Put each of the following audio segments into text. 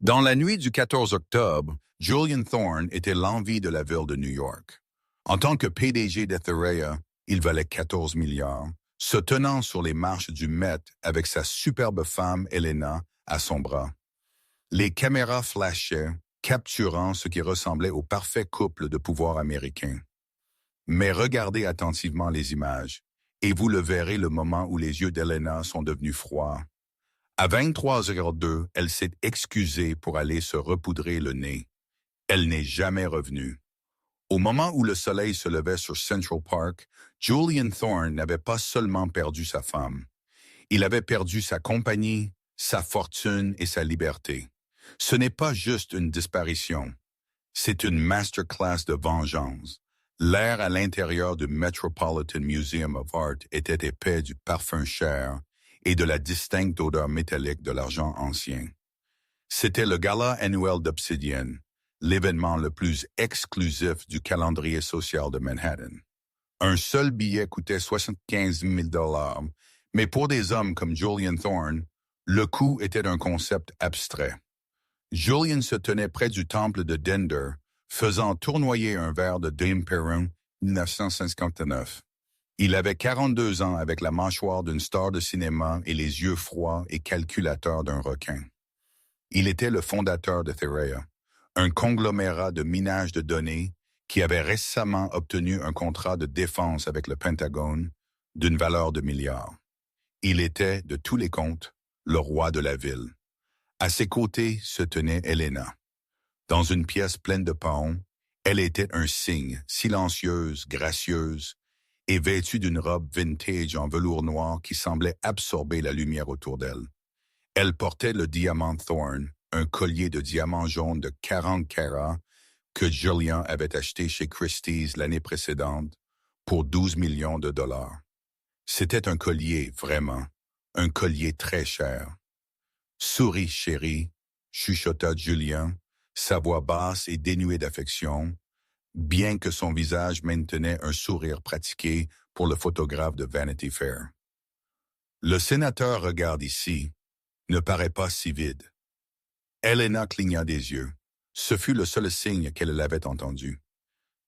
Dans la nuit du 14 octobre, Julian Thorne était l'envie de la ville de New York. En tant que PDG d'Etherea, il valait 14 milliards, se tenant sur les marches du Met avec sa superbe femme Elena à son bras. Les caméras flashaient, capturant ce qui ressemblait au parfait couple de pouvoir américain. Mais regardez attentivement les images, et vous le verrez le moment où les yeux d'Elena sont devenus froids. À 23h02, elle s'est excusée pour aller se repoudrer le nez. Elle n'est jamais revenue. Au moment où le soleil se levait sur Central Park, Julian Thorne n'avait pas seulement perdu sa femme. Il avait perdu sa compagnie, sa fortune et sa liberté. Ce n'est pas juste une disparition. C'est une masterclass de vengeance. L'air à l'intérieur du Metropolitan Museum of Art était épais du parfum cher et de la distincte odeur métallique de l'argent ancien. C'était le gala annuel d'Obsidian, l'événement le plus exclusif du calendrier social de Manhattan. Un seul billet coûtait 75 000 $, mais pour des hommes comme Julian Thorne, le coût était un concept abstrait. Julian se tenait près du temple de Dender, faisant tournoyer un verre de Dame Perrin 1959. Il avait 42 ans avec la mâchoire d'une star de cinéma et les yeux froids et calculateurs d'un requin. Il était le fondateur de Therea, un conglomérat de minage de données qui avait récemment obtenu un contrat de défense avec le Pentagone d'une valeur de milliards. Il était, de tous les comptes, le roi de la ville. À ses côtés se tenait Elena. Dans une pièce pleine de paons, elle était un cygne, silencieuse, gracieuse, et vêtue d'une robe vintage en velours noir qui semblait absorber la lumière autour d'elle. Elle portait le diamant Thorne, un collier de diamant jaune de 40 carats que Julian avait acheté chez Christie's l'année précédente pour 12 millions de dollars. C'était un collier, vraiment, un collier très cher. Souris, chérie, chuchota Julian, sa voix basse et dénuée d'affection, bien que son visage maintenait un sourire pratiqué pour le photographe de Vanity Fair. Le sénateur regarde ici, ne paraît pas si vide. Elena cligna des yeux. Ce fut le seul signe qu'elle avait entendu.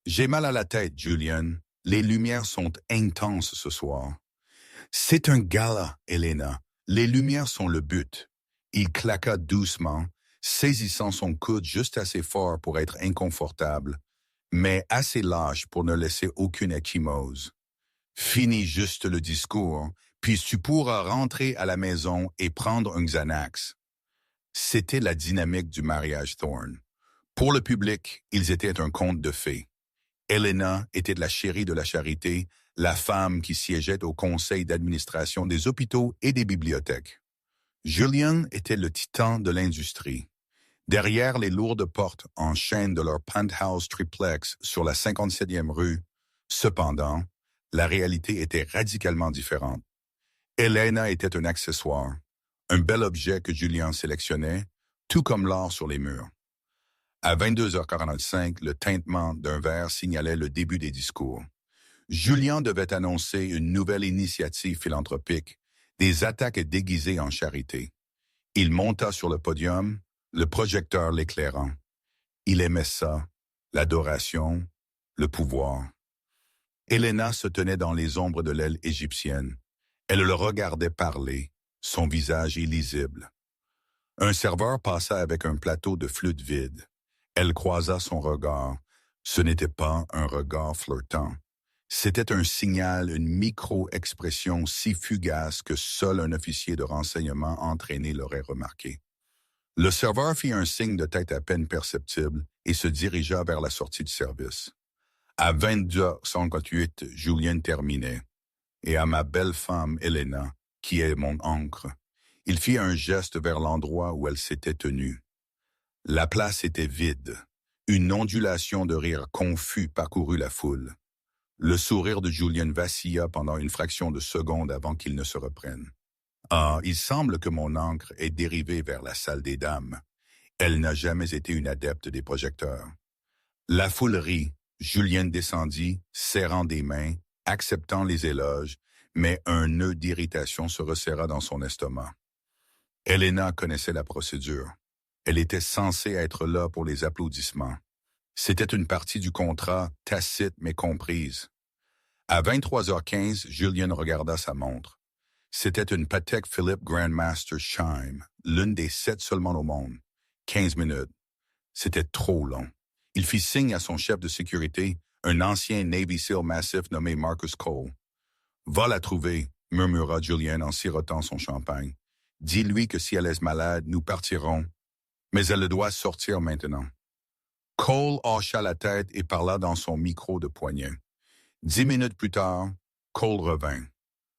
J'ai mal à la tête, Julian. Les lumières sont intenses ce soir. C'est un gala, Elena. Les lumières sont le but. Il claqua doucement, saisissant son coude juste assez fort pour être inconfortable, mais assez lâche pour ne laisser aucune échymose. Finis juste le discours, puis tu pourras rentrer à la maison et prendre un Xanax. C'était la dynamique du mariage Thorne. Pour le public, ils étaient un conte de fées. Elena était la chérie de la charité, la femme qui siégeait au conseil d'administration des hôpitaux et des bibliothèques. Julian était le titan de l'industrie. Derrière les lourdes portes en chaîne de leur penthouse triplex sur la 57e rue, cependant, la réalité était radicalement différente. Elena était un accessoire, un bel objet que Julian sélectionnait, tout comme l'or sur les murs. À 22h45, le tintement d'un verre signalait le début des discours. Julian devait annoncer une nouvelle initiative philanthropique, des attaques déguisées en charité. Il monta sur le podium, le projecteur l'éclairant. Il aimait ça, l'adoration, le pouvoir. Elena se tenait dans les ombres de l'aile égyptienne. Elle le regardait parler, son visage illisible. Un serveur passa avec un plateau de flûte vide. Elle croisa son regard. Ce n'était pas un regard flirtant. C'était un signal, une micro-expression si fugace que seul un officier de renseignement entraîné l'aurait remarqué. Le serveur fit un signe de tête à peine perceptible et se dirigea vers la sortie du service. À 22h58, Julien terminait. Et à ma belle femme, Elena, qui est mon ancre, il fit un geste vers l'endroit où elle s'était tenue. La place était vide. Une ondulation de rire confus parcourut la foule. Le sourire de Julian vacilla pendant une fraction de seconde avant qu'il ne se reprenne. « Ah, il semble que mon ancre est dérivée vers la salle des dames. Elle n'a jamais été une adepte des projecteurs. » La foule rit. Julian descendit, serrant des mains, acceptant les éloges, mais un nœud d'irritation se resserra dans son estomac. Elena connaissait la procédure. Elle était censée être là pour les applaudissements. C'était une partie du contrat, tacite mais comprise. À 23h15, Julian regarda sa montre. C'était une Patek Philippe Grandmaster Chime, l'une des 7 seulement au monde. 15 minutes. C'était trop long. Il fit signe à son chef de sécurité, un ancien Navy SEAL massif nommé Marcus Cole. « Va la trouver », murmura Julian en sirotant son champagne. « Dis-lui que si elle est malade, nous partirons. Mais elle doit sortir maintenant. » Cole hocha la tête et parla dans son micro de poignet. 10 minutes plus tard, Cole revint.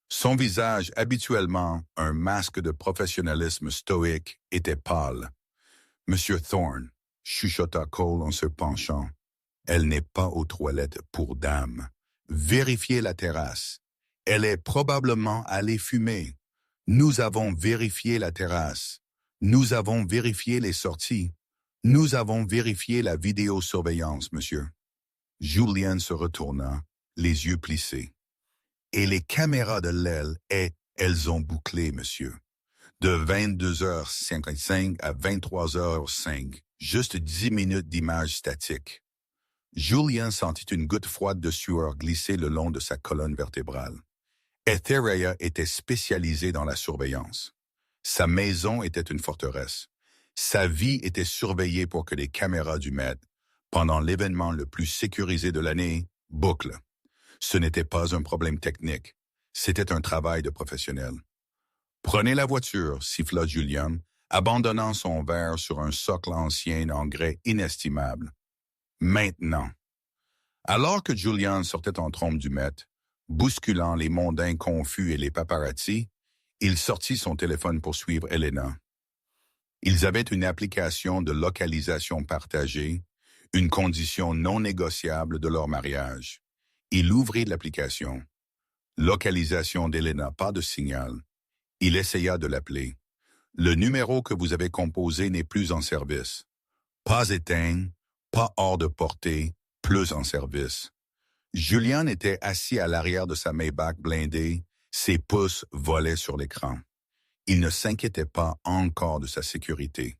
Son visage, habituellement un masque de professionnalisme stoïque, était pâle. « Monsieur Thorne, » chuchota Cole en se penchant, « elle n'est pas aux toilettes pour dame. Vérifiez la terrasse. Elle est probablement allée fumer. Nous avons vérifié la terrasse. Nous avons vérifié les sorties. Nous avons vérifié la vidéosurveillance, monsieur. » Julian se retourna, les yeux plissés. « Et les caméras de l'aile, elles ont bouclé, monsieur. De 22h55 à 23h05, juste 10 minutes d'image statique. » Julian sentit une goutte froide de sueur glisser le long de sa colonne vertébrale. Etherea était spécialisée dans la surveillance. Sa maison était une forteresse. Sa vie était surveillée pour que les caméras du Met, pendant l'événement le plus sécurisé de l'année, bouclent. Ce n'était pas un problème technique. C'était un travail de professionnel. « Prenez la voiture », siffla Julian, abandonnant son verre sur un socle ancien en grès inestimable. « Maintenant ». Alors que Julian sortait en trombe du Met, bousculant les mondains confus et les paparazzis, il sortit son téléphone pour suivre Elena. Ils avaient une application de localisation partagée, une condition non négociable de leur mariage. Il ouvrit l'application. Localisation d'Elena, pas de signal. Il essaya de l'appeler. Le numéro que vous avez composé n'est plus en service. Pas éteint, pas hors de portée, plus en service. Julian était assis à l'arrière de sa Maybach blindée, ses pouces volaient sur l'écran. Il ne s'inquiétait pas encore de sa sécurité.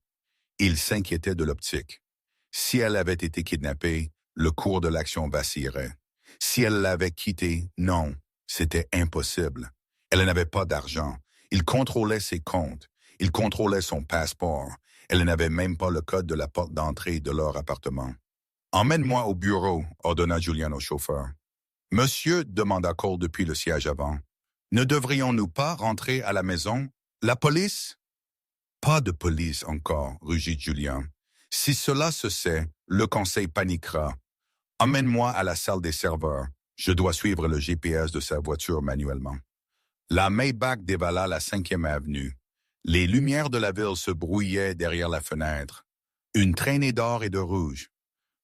Il s'inquiétait de l'optique. Si elle avait été kidnappée, le cours de l'action vacillerait. Si elle l'avait quittée, non, c'était impossible. Elle n'avait pas d'argent. Il contrôlait ses comptes. Il contrôlait son passeport. Elle n'avait même pas le code de la porte d'entrée de leur appartement. « Emmène-moi au bureau », ordonna Julian au chauffeur. « Monsieur, » demanda Cole depuis le siège avant, « ne devrions-nous pas rentrer à la maison? La police? » « Pas de police encore, » rugit Julian. « Si cela se sait, le conseil paniquera. Emmène-moi à la salle des serveurs. Je dois suivre le GPS de sa voiture manuellement. » La Maybach dévala la 5e avenue. Les lumières de la ville se brouillaient derrière la fenêtre. Une traînée d'or et de rouge.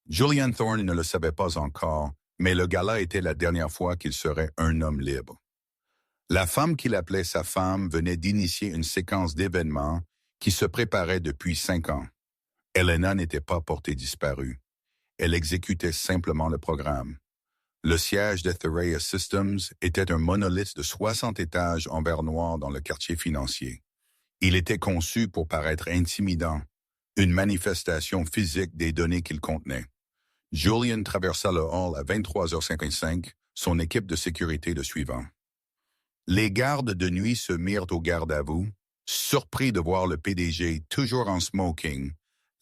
Julian Thorne ne le savait pas encore, mais le gala était la dernière fois qu'il serait un homme libre. La femme qu'il appelait sa femme venait d'initier une séquence d'événements qui se préparait depuis 5 ans. Elena n'était pas portée disparue. Elle exécutait simplement le programme. Le siège d'Etherea Systems était un monolithe de 60 étages en verre noir dans le quartier financier. Il était conçu pour paraître intimidant, une manifestation physique des données qu'il contenait. Julian traversa le hall à 23h55, son équipe de sécurité le suivant. Les gardes de nuit se mirent au garde à vous, surpris de voir le PDG toujours en smoking,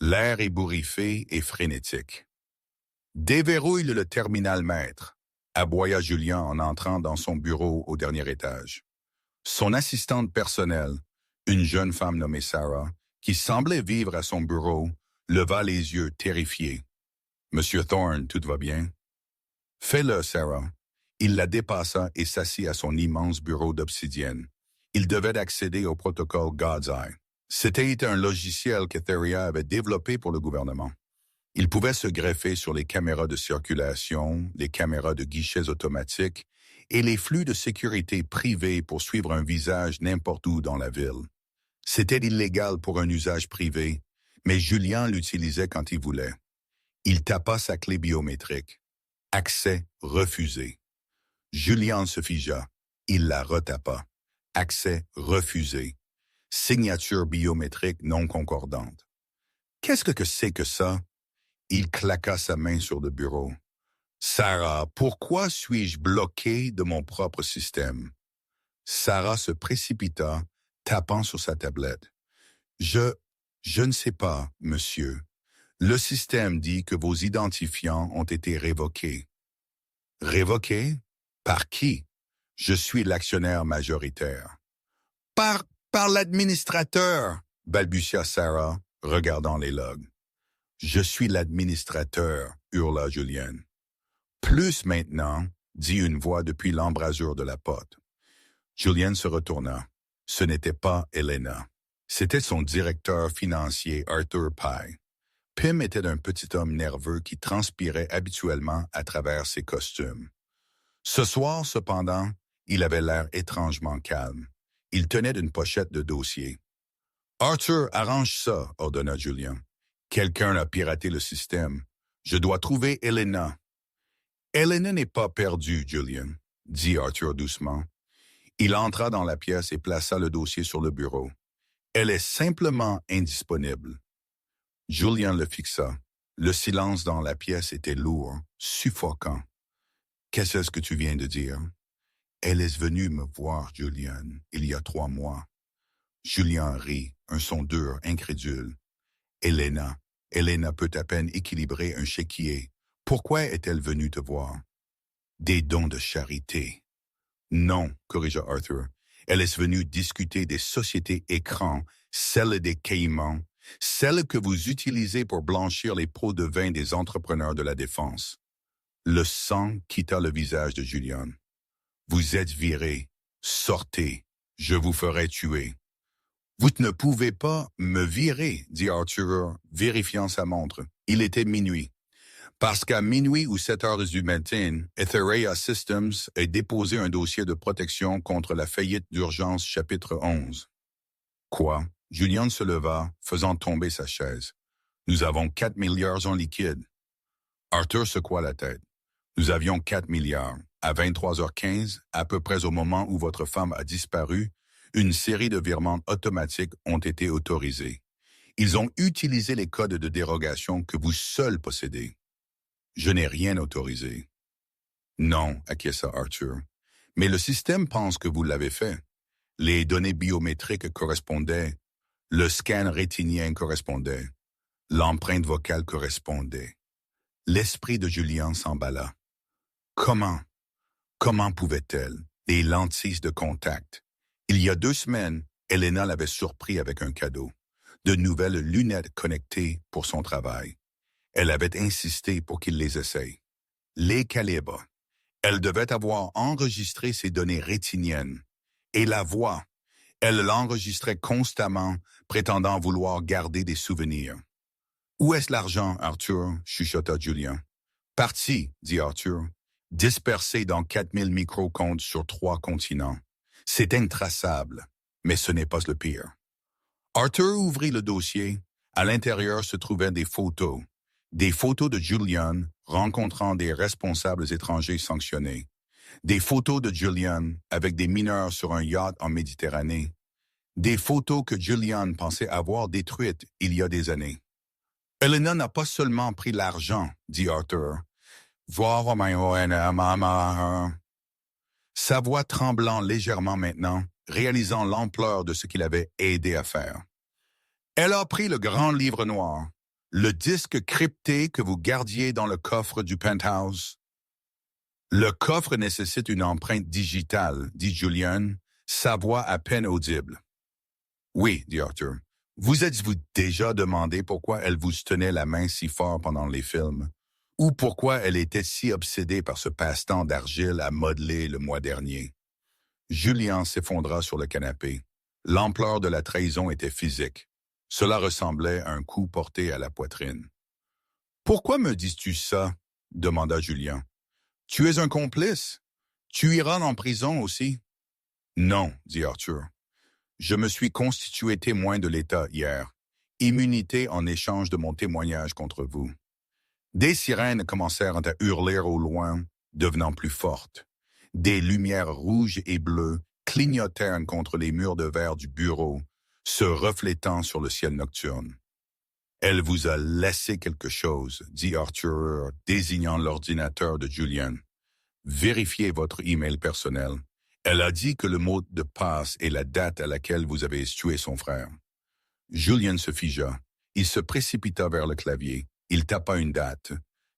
l'air ébouriffé et frénétique. « Déverrouille le terminal maître », aboya Julian en entrant dans son bureau au dernier étage. Son assistante personnelle, une jeune femme nommée Sarah, qui semblait vivre à son bureau, leva les yeux terrifiée. « Monsieur Thorne, tout va bien? »« Fais-le, Sarah. » Il la dépassa et s'assit à son immense bureau d'obsidienne. Il devait accéder au protocole God's Eye. C'était un logiciel qu'Etherea avait développé pour le gouvernement. Il pouvait se greffer sur les caméras de circulation, les caméras de guichets automatiques et les flux de sécurité privés pour suivre un visage n'importe où dans la ville. C'était illégal pour un usage privé, mais Julian l'utilisait quand il voulait. Il tapa sa clé biométrique. Accès refusé. Julian se figea. Il la retapa. Accès refusé. Signature biométrique non concordante. Qu'est-ce que c'est que ça? Il claqua sa main sur le bureau. Sarah, pourquoi suis-je bloqué de mon propre système? Sarah se précipita, tapant sur sa tablette. Je, je ne sais pas, monsieur. Le système dit que vos identifiants ont été révoqués. Révoqués? Par qui? Je suis l'actionnaire majoritaire. Par l'administrateur, balbutia Sarah, regardant les logs. Je suis l'administrateur, hurla Julien. Plus maintenant, dit une voix depuis l'embrasure de la porte. Julien se retourna. Ce n'était pas Elena. C'était son directeur financier Arthur Pye. Pym était un petit homme nerveux qui transpirait habituellement à travers ses costumes. Ce soir, cependant, il avait l'air étrangement calme. Il tenait une pochette de dossiers. « Arthur, arrange ça, » ordonna Julien. « Quelqu'un a piraté le système. Je dois trouver Elena. »« Elena n'est pas perdue, Julien, » dit Arthur doucement. Il entra dans la pièce et plaça le dossier sur le bureau. « Elle est simplement indisponible. » Julien le fixa. Le silence dans la pièce était lourd, suffocant. « Qu'est-ce que tu viens de dire? » « Elle est venue me voir, Julien, il y a 3 mois. » Julien rit, un son dur, incrédule. « Elena peut à peine équilibrer un chéquier. Pourquoi est-elle venue te voir? »« Des dons de charité. »« Non, » corrigea Arthur. « Elle est venue discuter des sociétés écrans, celles des Caïmans, celles que vous utilisez pour blanchir les pots de vin des entrepreneurs de la défense. » Le sang quitta le visage de Julien. « Vous êtes viré. Sortez. Je vous ferai tuer. »« Vous ne pouvez pas me virer, » dit Arthur, vérifiant sa montre. Il était minuit. Parce qu'à minuit ou 7 heures du matin, Etherea Systems a déposé un dossier de protection contre la faillite d'urgence chapitre 11. Quoi? Julien se leva, faisant tomber sa chaise. Nous avons 4 milliards en liquide. Arthur secoua la tête. Nous avions 4 milliards. À 23h15, à peu près au moment où votre femme a disparu, une série de virements automatiques ont été autorisés. Ils ont utilisé les codes de dérogation que vous seul possédez. Je n'ai rien autorisé. Non, acquiesça Arthur. Mais le système pense que vous l'avez fait. Les données biométriques correspondaient. Le scan rétinien correspondait. L'empreinte vocale correspondait. L'esprit de Julien s'emballa. Comment pouvait-elle? Les lentilles de contact. Il y a 2 semaines, Elena l'avait surpris avec un cadeau. De nouvelles lunettes connectées pour son travail. Elle avait insisté pour qu'il les essaye. Les calibres. Elle devait avoir enregistré ses données rétiniennes. Et la voix. Elle l'enregistrait constamment, prétendant vouloir garder des souvenirs. « Où est-ce l'argent, Arthur? » chuchota Julien. « Parti, » dit Arthur. « Dispersé dans 4000 microcomptes sur 3 continents. C'est intraçable, mais ce n'est pas le pire. » Arthur ouvrit le dossier. À l'intérieur se trouvaient des photos. Des photos de Julian rencontrant des responsables étrangers sanctionnés. Des photos de Julian avec des mineurs sur un yacht en Méditerranée. Des photos que Julian pensait avoir détruites il y a des années. « Elena n'a pas seulement pris l'argent, » dit Arthur. Sa voix tremblant légèrement maintenant, réalisant l'ampleur de ce qu'il avait aidé à faire. « Elle a pris le grand livre noir. Le disque crypté que vous gardiez dans le coffre du penthouse. »« Le coffre nécessite une empreinte digitale, » dit Julian, sa voix à peine audible. « Oui, » dit Arthur. « Vous êtes-vous déjà demandé pourquoi elle vous tenait la main si fort pendant les films? Ou pourquoi elle était si obsédée par ce passe-temps d'argile à modeler le mois dernier? » Julien s'effondra sur le canapé. L'ampleur de la trahison était physique. Cela ressemblait à un coup porté à la poitrine. « Pourquoi me dis-tu ça? » demanda Julien. « Tu es un complice. Tu iras en prison aussi. »« Non, » dit Arthur. « Je me suis constitué témoin de l'État hier. Immunité en échange de mon témoignage contre vous. » Des sirènes commencèrent à hurler au loin, devenant plus fortes. Des lumières rouges et bleues clignotèrent contre les murs de verre du bureau, se reflétant sur le ciel nocturne. Elle vous a laissé quelque chose, dit Arthur, désignant l'ordinateur de Julian. Vérifiez votre email personnel. Elle a dit que le mot de passe est la date à laquelle vous avez tué son frère. Julian se figea. Il se précipita vers le clavier. Il tapa une date.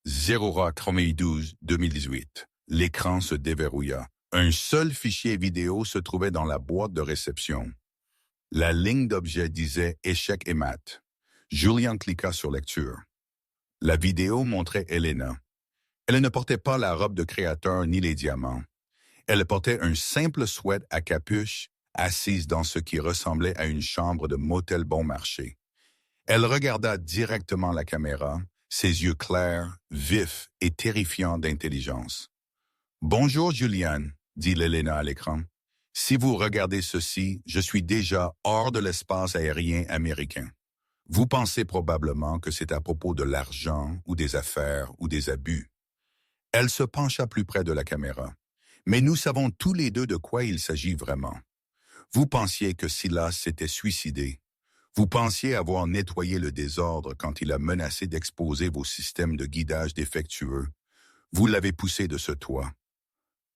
0-12-2018. L'écran se déverrouilla. Un seul fichier vidéo se trouvait dans la boîte de réception. La ligne d'objet disait « Échec et mat ». Julian cliqua sur lecture. La vidéo montrait Elena. Elle ne portait pas la robe de créateur ni les diamants. Elle portait un simple sweat à capuche, assise dans ce qui ressemblait à une chambre de motel bon marché. Elle regarda directement la caméra, ses yeux clairs, vifs et terrifiants d'intelligence. « Bonjour, Julian », dit Elena à l'écran. « Si vous regardez ceci, je suis déjà hors de l'espace aérien américain. Vous pensez probablement que c'est à propos de l'argent ou des affaires ou des abus. » Elle se pencha plus près de la caméra. « Mais nous savons tous les deux de quoi il s'agit vraiment. Vous pensiez que Silas s'était suicidé. Vous pensiez avoir nettoyé le désordre quand il a menacé d'exposer vos systèmes de guidage défectueux. Vous l'avez poussé de ce toit. »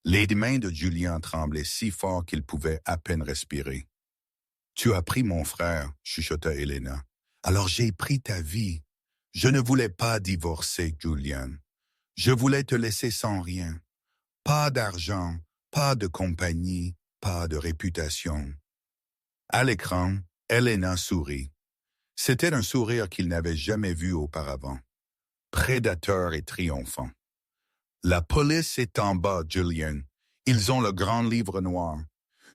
Les mains de Julian tremblaient si fort qu'il pouvait à peine respirer. « Tu as pris mon frère, » chuchota Elena. « Alors j'ai pris ta vie. Je ne voulais pas divorcer, Julian. Je voulais te laisser sans rien. Pas d'argent, pas de compagnie, pas de réputation. » À l'écran, Elena sourit. C'était un sourire qu'il n'avait jamais vu auparavant. Prédateur et triomphant. « La police est en bas, Julian. Ils ont le grand livre noir.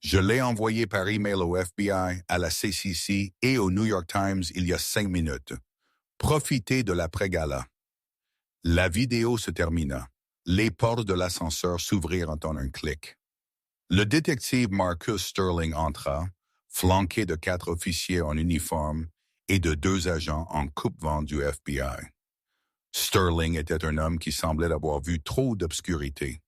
Je l'ai envoyé par email au FBI, à la CCC et au New York Times il y a 5 minutes. Profitez de l'après-gala. » La vidéo se termina. Les portes de l'ascenseur s'ouvrirent en un clic. Le détective Marcus Sterling entra, flanqué de 4 officiers en uniforme et de 2 agents en coupe-vent du FBI. Sterling était un homme qui semblait avoir vu trop d'obscurité.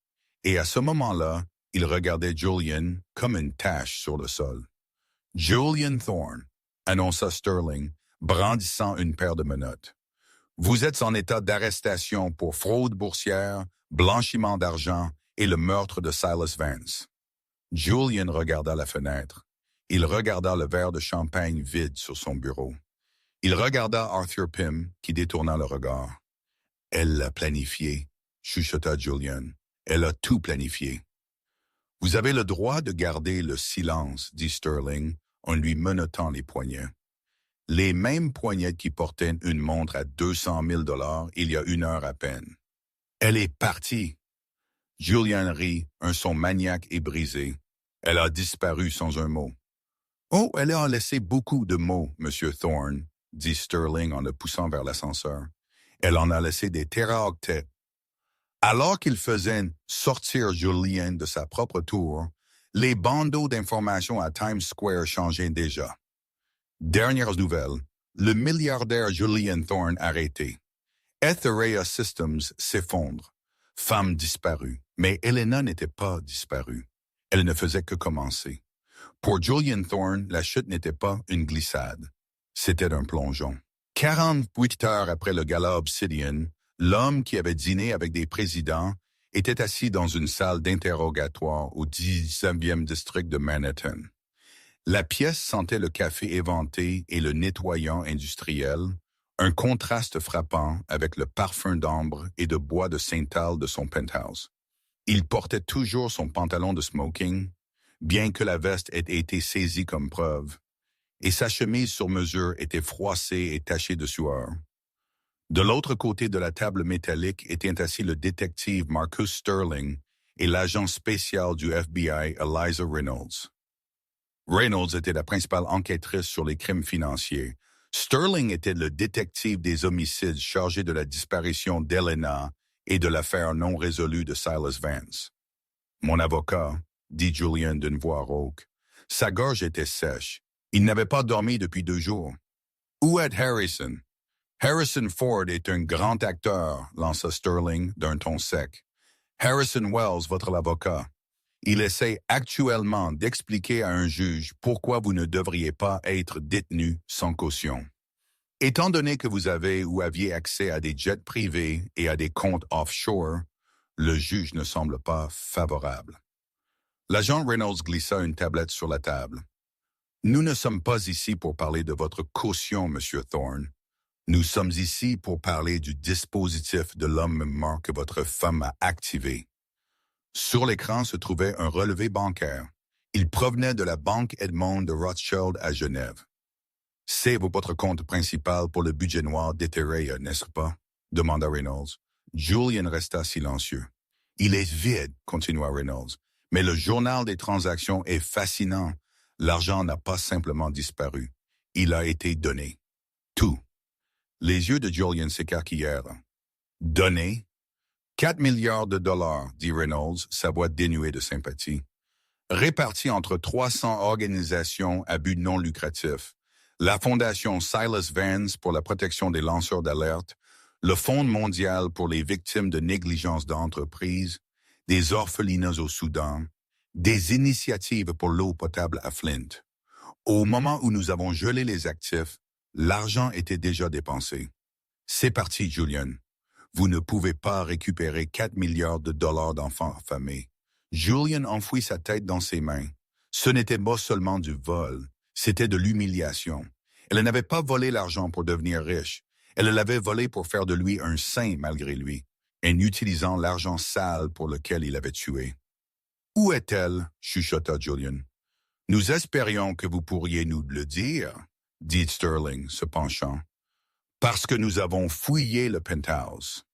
Et à ce moment-là, il regardait Julian comme une tache sur le sol. « Julian Thorne », annonça Sterling, brandissant une paire de menottes. « Vous êtes en état d'arrestation pour fraude boursière, blanchiment d'argent et le meurtre de Silas Vance. » Julian regarda la fenêtre. Il regarda le verre de champagne vide sur son bureau. Il regarda Arthur Pym, qui détourna le regard. « Elle l'a planifié », chuchota Julian. « Elle a tout planifié. » « Vous avez le droit de garder le silence, » dit Sterling, en lui menottant les poignets. Les mêmes poignets qui portaient une montre à 200 000 $ il y a 1 heure à peine. « Elle est partie. » Julian rit, un son maniaque et brisé. Elle a disparu sans un mot. « Oh, elle a laissé beaucoup de mots, Monsieur Thorne, » dit Sterling en le poussant vers l'ascenseur. « Elle en a laissé des téraoctets. » Alors qu'il faisait sortir Julian de sa propre tour, les bandeaux d'informations à Times Square changeaient déjà. Dernières nouvelles, le milliardaire Julian Thorne arrêté. Etherea Systems s'effondre. Femme disparue. Mais Elena n'était pas disparue. Elle ne faisait que commencer. Pour Julian Thorne, la chute n'était pas une glissade. C'était un plongeon. 48 heures après le gala Obsidian, l'homme qui avait dîné avec des présidents était assis dans une salle d'interrogatoire au 19e district de Manhattan. La pièce sentait le café éventé et le nettoyant industriel, un contraste frappant avec le parfum d'ambre et de bois de Saint-Al de son penthouse. Il portait toujours son pantalon de smoking, bien que la veste ait été saisie comme preuve, et sa chemise sur mesure était froissée et tachée de sueur. De l'autre côté de la table métallique était assis le détective Marcus Sterling et l'agent spécial du FBI Eliza Reynolds. Reynolds était la principale enquêtrice sur les crimes financiers. Sterling était le détective des homicides chargé de la disparition d'Elena et de l'affaire non résolue de Silas Vance. « Mon avocat », dit Julian d'une voix rauque. Sa gorge était sèche. Il n'avait pas dormi depuis 2 jours. « Où est Harrison? » « Harrison Ford est un grand acteur, » lança Sterling d'un ton sec. « Harrison Wells, votre avocat. Il essaie actuellement d'expliquer à un juge pourquoi vous ne devriez pas être détenu sans caution. » Étant donné que vous avez ou aviez accès à des jets privés et à des comptes offshore, le juge ne semble pas favorable. L'agent Reynolds glissa une tablette sur la table. Nous ne sommes pas ici pour parler de votre caution, Monsieur Thorne. Nous sommes ici pour parler du dispositif de l'homme mort que votre femme a activé. Sur l'écran se trouvait un relevé bancaire. Il provenait de la Banque Edmond de Rothschild à Genève. C'est votre compte principal pour le budget noir d'Etherea, n'est-ce pas? Demanda Reynolds. Julian resta silencieux. Il est vide, continua Reynolds. Mais le journal des transactions est fascinant. L'argent n'a pas simplement disparu. Il a été donné. Tout. Les yeux de Julian s'écarquillèrent. Donné? 4 milliards de dollars, dit Reynolds, sa voix dénuée de sympathie. Répartis entre 300 organisations à but non lucratif. La Fondation Silas Vance pour la protection des lanceurs d'alerte, le Fonds mondial pour les victimes de négligence d'entreprise, des orphelinats au Soudan, des initiatives pour l'eau potable à Flint. Au moment où nous avons gelé les actifs, l'argent était déjà dépensé. C'est parti, Julian. Vous ne pouvez pas récupérer 4 milliards de dollars d'enfants affamés. Julian enfouit sa tête dans ses mains. Ce n'était pas seulement du vol, c'était de l'humiliation. Elle n'avait pas volé l'argent pour devenir riche. Elle l'avait volé pour faire de lui un saint malgré lui, en utilisant l'argent sale pour lequel il avait tué. « Où est-elle? » chuchota Julian. « Nous espérions que vous pourriez nous le dire, » dit Sterling, se penchant. « Parce que nous avons fouillé le penthouse. »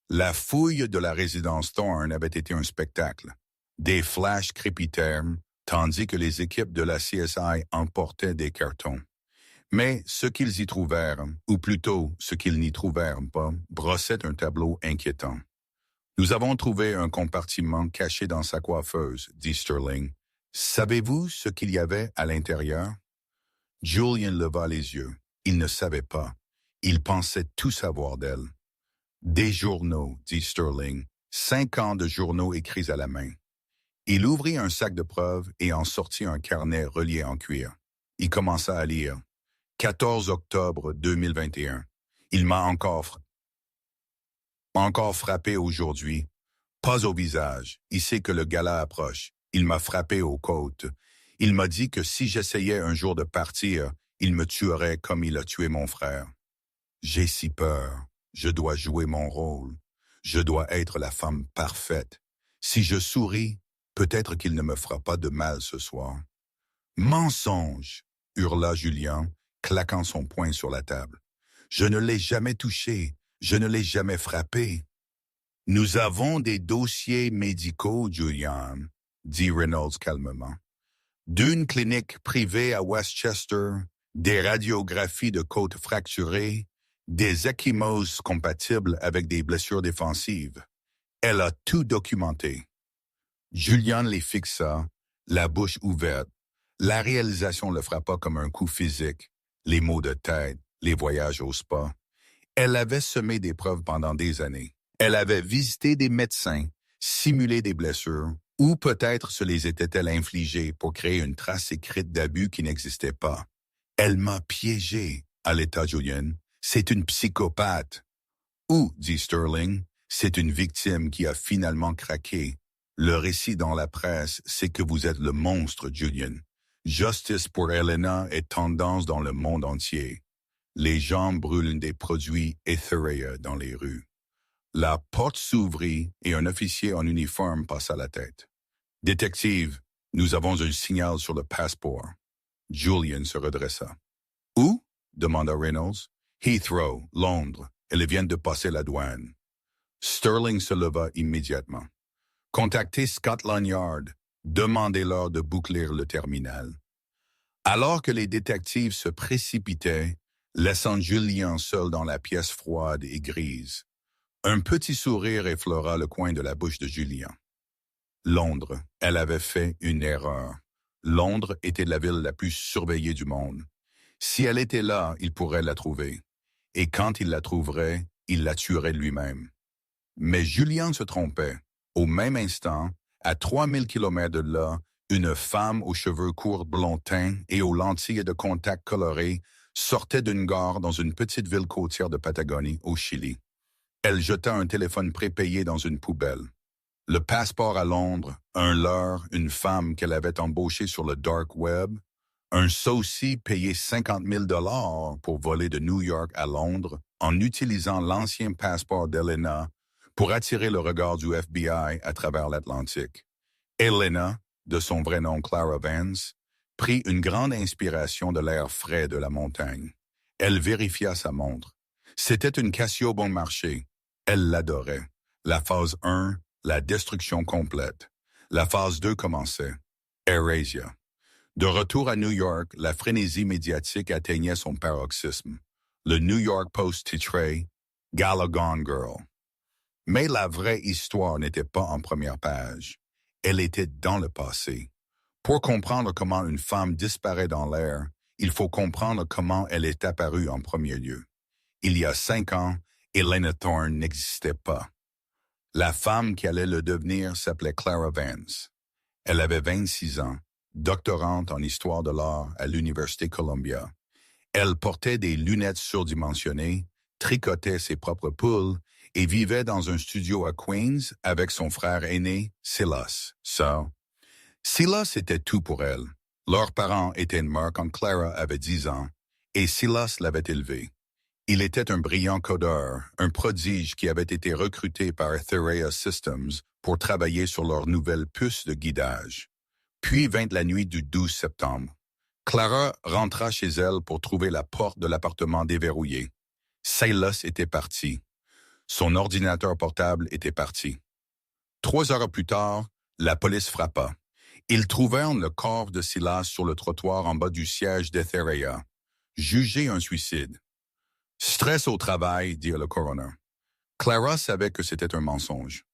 La fouille de la résidence Thorne avait été un spectacle. Des flashs crépitèrent, tandis que les équipes de la CSI emportaient des cartons. Mais ce qu'ils y trouvèrent, ou plutôt ce qu'ils n'y trouvèrent pas, brossait un tableau inquiétant. « Nous avons trouvé un compartiment caché dans sa coiffeuse, » dit Sterling. « Savez-vous ce qu'il y avait à l'intérieur? » Julian leva les yeux. Il ne savait pas. Il pensait tout savoir d'elle. « Des journaux, » dit Sterling. « 5 ans de journaux écrits à la main. » Il ouvrit un sac de preuves et en sortit un carnet relié en cuir. Il commença à lire. 14 octobre 2021. Il m'a encore frappé aujourd'hui. Pas au visage. Il sait que le gala approche. Il m'a frappé aux côtes. Il m'a dit que si j'essayais un jour de partir, il me tuerait comme il a tué mon frère. J'ai si peur. Je dois jouer mon rôle. Je dois être la femme parfaite. Si je souris, peut-être qu'il ne me fera pas de mal ce soir. Mensonge, hurla Julien, claquant son poing sur la table. Je ne l'ai jamais touché. Je ne l'ai jamais frappé. Nous avons des dossiers médicaux, Julian, dit Reynolds calmement. D'une clinique privée à Westchester, des radiographies de côtes fracturées, des ecchymoses compatibles avec des blessures défensives. Elle a tout documenté. Julian les fixa, la bouche ouverte. La réalisation le frappa comme un coup physique. Les maux de tête, les voyages au spa. Elle avait semé des preuves pendant des années. Elle avait visité des médecins, simulé des blessures, ou peut-être se les était-elle infligées pour créer une trace écrite d'abus qui n'existait pas. Elle m'a piégé, allaiта Julian. C'est une psychopathe. Ou, dit Sterling, c'est une victime qui a finalement craqué. Le récit dans la presse, c'est que vous êtes le monstre, Julian. Justice pour Helena est tendance dans le monde entier. Les gens brûlent des produits Etherea dans les rues. La porte s'ouvrit et un officier en uniforme passa la tête. « Détective, nous avons un signal sur le passeport. » Julian se redressa. « Où? » demanda Reynolds. « Heathrow, Londres. Elles viennent de passer la douane. » Sterling se leva immédiatement. « Contactez Scotland Yard. Demandez-leur de boucler le terminal. » Alors que les détectives se précipitaient, laissant Julien seul dans la pièce froide et grise, un petit sourire effleura le coin de la bouche de Julien. Londres, elle avait fait une erreur. Londres était la ville la plus surveillée du monde. Si elle était là, il pourrait la trouver. Et quand il la trouverait, il la tuerait lui-même. Mais Julien se trompait. Au même instant, à 3000 kilomètres de là, une femme aux cheveux courts blond teint et aux lentilles de contact colorées sortait d'une gare dans une petite ville côtière de Patagonie, au Chili. Elle jeta un téléphone prépayé dans une poubelle. Le passeport à Londres, un leurre, une femme qu'elle avait embauchée sur le dark web, un saucy payé 50 000 $ pour voler de New York à Londres en utilisant l'ancien passeport d'Elena pour attirer le regard du FBI à travers l'Atlantique. Elena, de son vrai nom Clara Vance, prit une grande inspiration de l'air frais de la montagne. Elle vérifia sa montre. C'était une Casio bon marché. Elle l'adorait. La phase 1, la destruction complète. La phase 2 commençait. Erasia. De retour à New York, la frénésie médiatique atteignait son paroxysme. Le New York Post titrait « Gala Gone Girl ». Mais la vraie histoire n'était pas en première page. Elle était dans le passé. Pour comprendre comment une femme disparaît dans l'air, il faut comprendre comment elle est apparue en premier lieu. Il y a 5 ans, Elena Thorne n'existait pas. La femme qui allait le devenir s'appelait Clara Vance. Elle avait 26 ans, doctorante en histoire de l'art à l'Université Columbia. Elle portait des lunettes surdimensionnées, tricotait ses propres poules et vivait dans un studio à Queens avec son frère aîné, Silas. Silas était tout pour elle. Leurs parents étaient morts quand Clara avait 10 ans et Silas l'avait élevé. Il était un brillant codeur, un prodige qui avait été recruté par Therea Systems pour travailler sur leur nouvelle puce de guidage. Puis vint la nuit du 12 septembre. Clara rentra chez elle pour trouver la porte de l'appartement déverrouillée. Silas était parti. Son ordinateur portable était parti. 3 heures plus tard, la police frappa. Ils trouvèrent le corps de Silas sur le trottoir en bas du siège d'Etherea. Jugé un suicide. Stress au travail, dit le coroner. Clara savait que c'était un mensonge.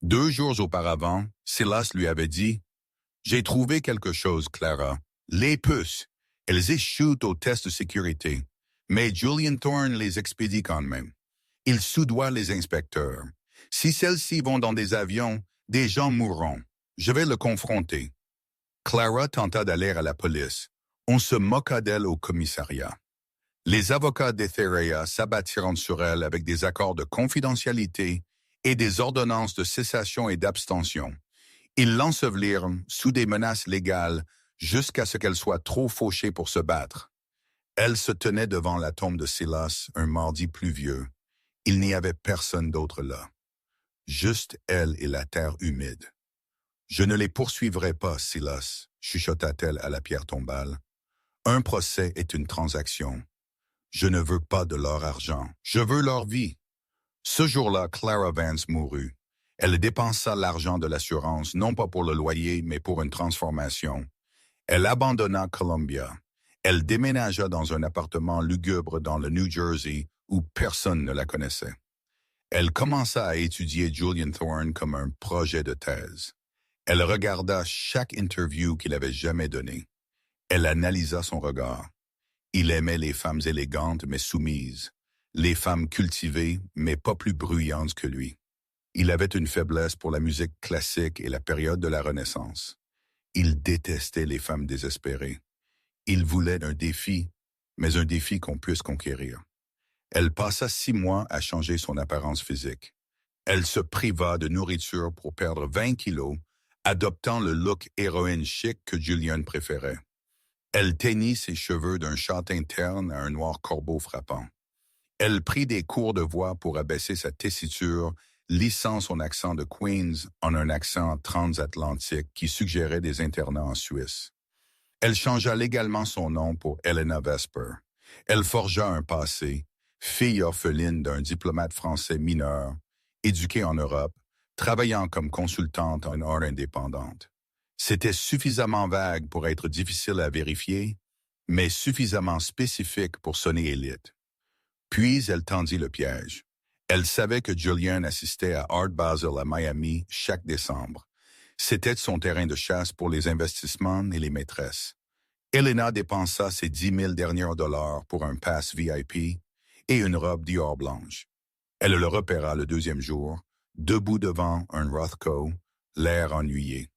2 jours auparavant, Silas lui avait dit « J'ai trouvé quelque chose, Clara. Les puces. Elles échouent au test de sécurité. Mais Julian Thorne les expédie quand même. Il soudoie les inspecteurs. Si celles-ci vont dans des avions, des gens mourront. Je vais le confronter. » Clara tenta d'aller à la police. On se moqua d'elle au commissariat. Les avocats d'Etherea s'abattirent sur elle avec des accords de confidentialité et des ordonnances de cessation et d'abstention. Ils l'ensevelirent sous des menaces légales jusqu'à ce qu'elle soit trop fauchée pour se battre. Elle se tenait devant la tombe de Silas un mardi pluvieux. Il n'y avait personne d'autre là. Juste elle et la terre humide. « Je ne les poursuivrai pas, Silas, » chuchota-t-elle à la pierre tombale. « Un procès est une transaction. Je ne veux pas de leur argent, je veux leur vie. » Ce jour-là, Clara Vance mourut. Elle dépensa l'argent de l'assurance, non pas pour le loyer, mais pour une transformation. Elle abandonna Columbia. Elle déménagea dans un appartement lugubre dans le New Jersey où personne ne la connaissait. Elle commença à étudier Julian Thorne comme un projet de thèse. Elle regarda chaque interview qu'il avait jamais donnée. Elle analysa son regard. Il aimait les femmes élégantes mais soumises, les femmes cultivées mais pas plus bruyantes que lui. Il avait une faiblesse pour la musique classique et la période de la Renaissance. Il détestait les femmes désespérées. Il voulait un défi, mais un défi qu'on puisse conquérir. Elle passa 6 mois à changer son apparence physique. Elle se priva de nourriture pour perdre 20 kilos, adoptant le look héroïne chic que Julian préférait. Elle teignit ses cheveux d'un châtain terne à un noir corbeau frappant. Elle prit des cours de voix pour abaisser sa tessiture, lissant son accent de Queens en un accent transatlantique qui suggérait des internats en Suisse. Elle changea légalement son nom pour Elena Vesper. Elle forgea un passé, fille orpheline d'un diplomate français mineur, éduquée en Europe, travaillant comme consultante en art indépendante. C'était suffisamment vague pour être difficile à vérifier, mais suffisamment spécifique pour sonner élite. Puis elle tendit le piège. Elle savait que Julian assistait à Art Basel à Miami chaque décembre. C'était son terrain de chasse pour les investissements et les maîtresses. Elena dépensa ses 10 000 derniers dollars pour un pass VIP et une robe Dior blanche. Elle le repéra le 2e jour, debout devant un Rothko, l'air ennuyé.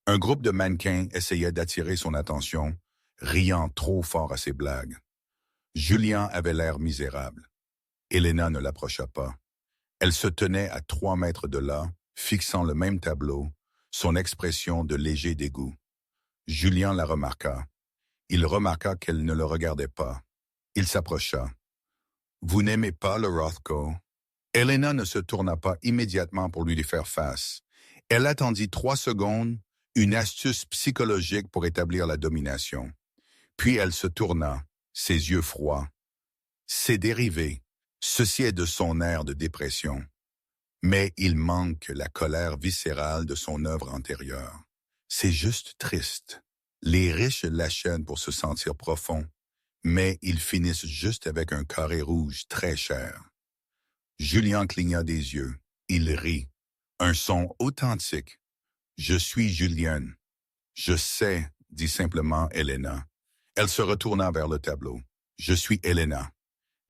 Un groupe de mannequins essayait d'attirer son attention, riant trop fort à ses blagues. Julien avait l'air misérable. Elena ne l'approcha pas. Elle se tenait à 3 mètres de là, fixant le même tableau, son expression de léger dégoût. Julien la remarqua. Il remarqua qu'elle ne le regardait pas. Il s'approcha. « Vous n'aimez pas le Rothko ?» Elena ne se tourna pas immédiatement pour lui faire face. Elle attendit 3 secondes, une astuce psychologique pour établir la domination. Puis elle se tourna, ses yeux froids. C'est dérivé. Ceci est de son air de dépression. Mais il manque la colère viscérale de son œuvre antérieure. C'est juste triste. Les riches l'achètent pour se sentir profond, mais ils finissent juste avec un carré rouge très cher. Julien cligna des yeux. Il rit. Un son authentique. « Je suis Julienne. »« Je sais, » dit simplement Elena. Elle se retourna vers le tableau. « Je suis Elena. »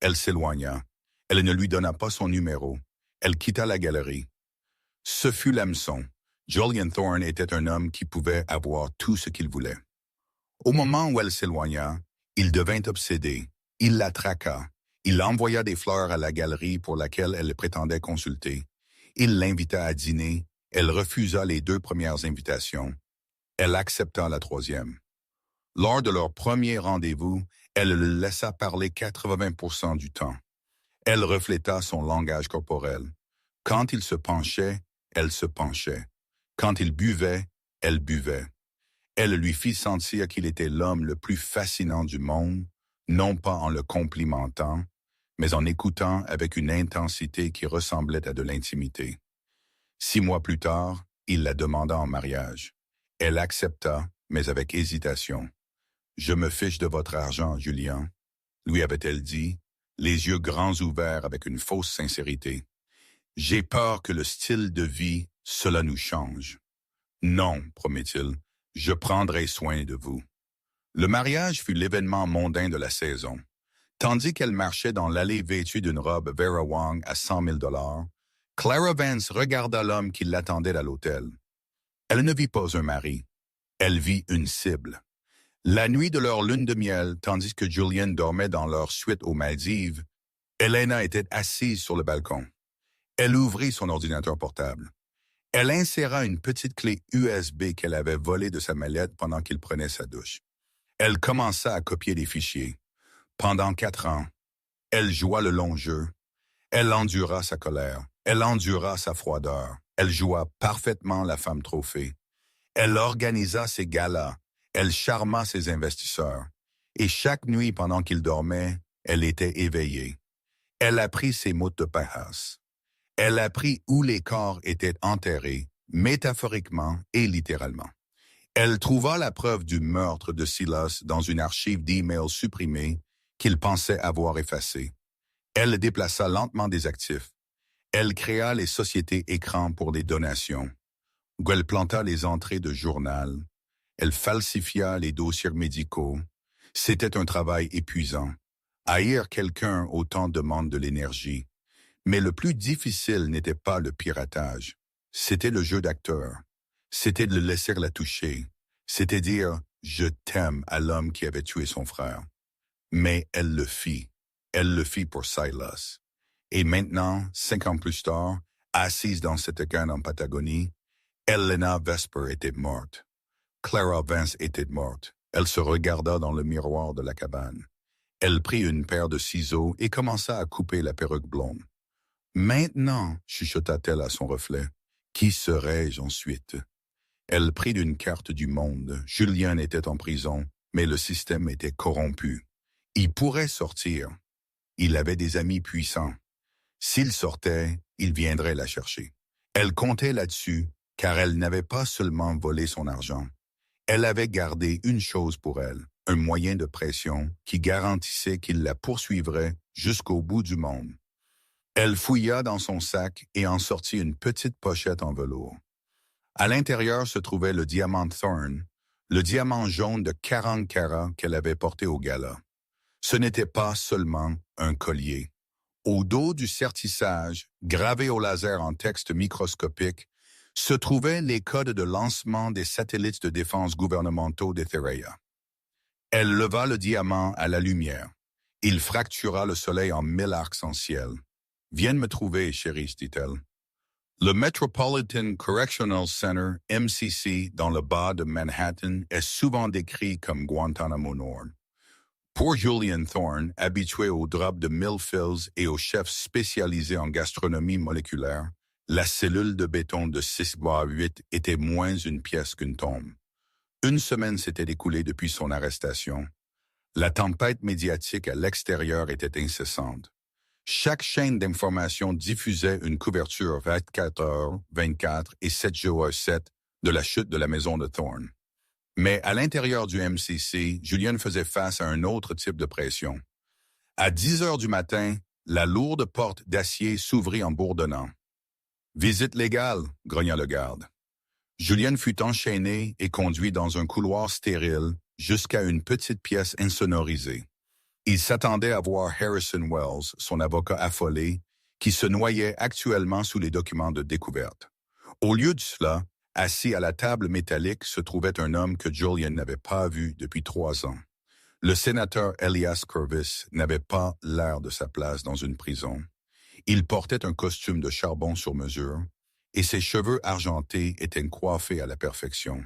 Elle s'éloigna. Elle ne lui donna pas son numéro. Elle quitta la galerie. Ce fut l'hameçon. Julian Thorne était un homme qui pouvait avoir tout ce qu'il voulait. Au moment où elle s'éloigna, il devint obsédé. Il la traqua. Il envoya des fleurs à la galerie pour laquelle elle prétendait consulter. Il l'invita à dîner. Elle refusa les 2 premières invitations. Elle accepta la 3e. Lors de leur premier rendez-vous, elle le laissa parler 80% du temps. Elle refléta son langage corporel. Quand il se penchait, elle se penchait. Quand il buvait, elle buvait. Elle lui fit sentir qu'il était l'homme le plus fascinant du monde, non pas en le complimentant, mais en écoutant avec une intensité qui ressemblait à de l'intimité. 6 mois plus tard, il la demanda en mariage. Elle accepta, mais avec hésitation. « Je me fiche de votre argent, Julien, » lui avait-elle dit, les yeux grands ouverts avec une fausse sincérité. « J'ai peur que le style de vie, cela nous change. »« Non, » promet-il, « je prendrai soin de vous. » Le mariage fut l'événement mondain de la saison. Tandis qu'elle marchait dans l'allée vêtue d'une robe Vera Wang à 100 000 $, Clara Vance regarda l'homme qui l'attendait à l'hôtel. Elle ne vit pas un mari. Elle vit une cible. La nuit de leur lune de miel, tandis que Julian dormait dans leur suite aux Maldives, Elena était assise sur le balcon. Elle ouvrit son ordinateur portable. Elle inséra une petite clé USB qu'elle avait volée de sa mallette pendant qu'il prenait sa douche. Elle commença à copier des fichiers. Pendant 4 ans, elle joua le long jeu. Elle endura sa colère. Elle endura sa froideur. Elle joua parfaitement la femme trophée. Elle organisa ses galas. Elle charma ses investisseurs. Et chaque nuit pendant qu'il dormait, elle était éveillée. Elle apprit ses mots de passe. Elle apprit où les corps étaient enterrés, métaphoriquement et littéralement. Elle trouva la preuve du meurtre de Silas dans une archive d'emails supprimés qu'il pensait avoir effacée. Elle déplaça lentement des actifs. Elle créa les sociétés écrans pour les donations. Elle planta les entrées de journal. Elle falsifia les dossiers médicaux. C'était un travail épuisant. Haïr quelqu'un autant demande de l'énergie. Mais le plus difficile n'était pas le piratage. C'était le jeu d'acteur. C'était de le laisser la toucher. C'était dire « je t'aime » à l'homme qui avait tué son frère. Mais elle le fit. Elle le fit pour Silas. Et maintenant, 5 ans plus tard, assise dans cette canne en Patagonie, Elena Vesper était morte. Clara Vance était morte. Elle se regarda dans le miroir de la cabane. Elle prit une paire de ciseaux et commença à couper la perruque blonde. « Maintenant, » chuchota-t-elle à son reflet, « qui serais-je ensuite? » Elle prit une carte du monde. Julien était en prison, mais le système était corrompu. Il pourrait sortir. Il avait des amis puissants. S'il sortait, il viendrait la chercher. Elle comptait là-dessus, car elle n'avait pas seulement volé son argent. Elle avait gardé une chose pour elle, un moyen de pression qui garantissait qu'il la poursuivrait jusqu'au bout du monde. Elle fouilla dans son sac et en sortit une petite pochette en velours. À l'intérieur se trouvait le diamant Thorne, le diamant jaune de 40 carats qu'elle avait porté au gala. Ce n'était pas seulement un collier. Au dos du sertissage, gravé au laser en texte microscopique, se trouvaient les codes de lancement des satellites de défense gouvernementaux d'Etherea. Elle leva le diamant à la lumière. Il fractura le soleil en 1000 arcs-en-ciel. « Viens me trouver, chérie, dit-elle. » Le Metropolitan Correctional Center, MCC, dans le bas de Manhattan, est souvent décrit comme Guantanamo Nord. Pour Julian Thorne, habitué aux drops de Millfields et aux chefs spécialisés en gastronomie moléculaire, la cellule de béton de 6/8 était moins une pièce qu'une tombe. Une semaine s'était écoulée depuis son arrestation. La tempête médiatique à l'extérieur était incessante. Chaque chaîne d'information diffusait une couverture 24 heures, 24 et 7 jours 7 de la chute de la maison de Thorne. Mais à l'intérieur du MCC, Julian faisait face à un autre type de pression. À 10 heures du matin, la lourde porte d'acier s'ouvrit en bourdonnant. « Visite légale », grogna le garde. Julian fut enchaîné et conduit dans un couloir stérile jusqu'à une petite pièce insonorisée. Il s'attendait à voir Harrison Wells, son avocat affolé, qui se noyait actuellement sous les documents de découverte. Au lieu de cela, assis à la table métallique se trouvait un homme que Julian n'avait pas vu depuis 3 ans. Le sénateur Elias Corvis n'avait pas l'air de sa place dans une prison. Il portait un costume de charbon sur mesure et ses cheveux argentés étaient coiffés à la perfection.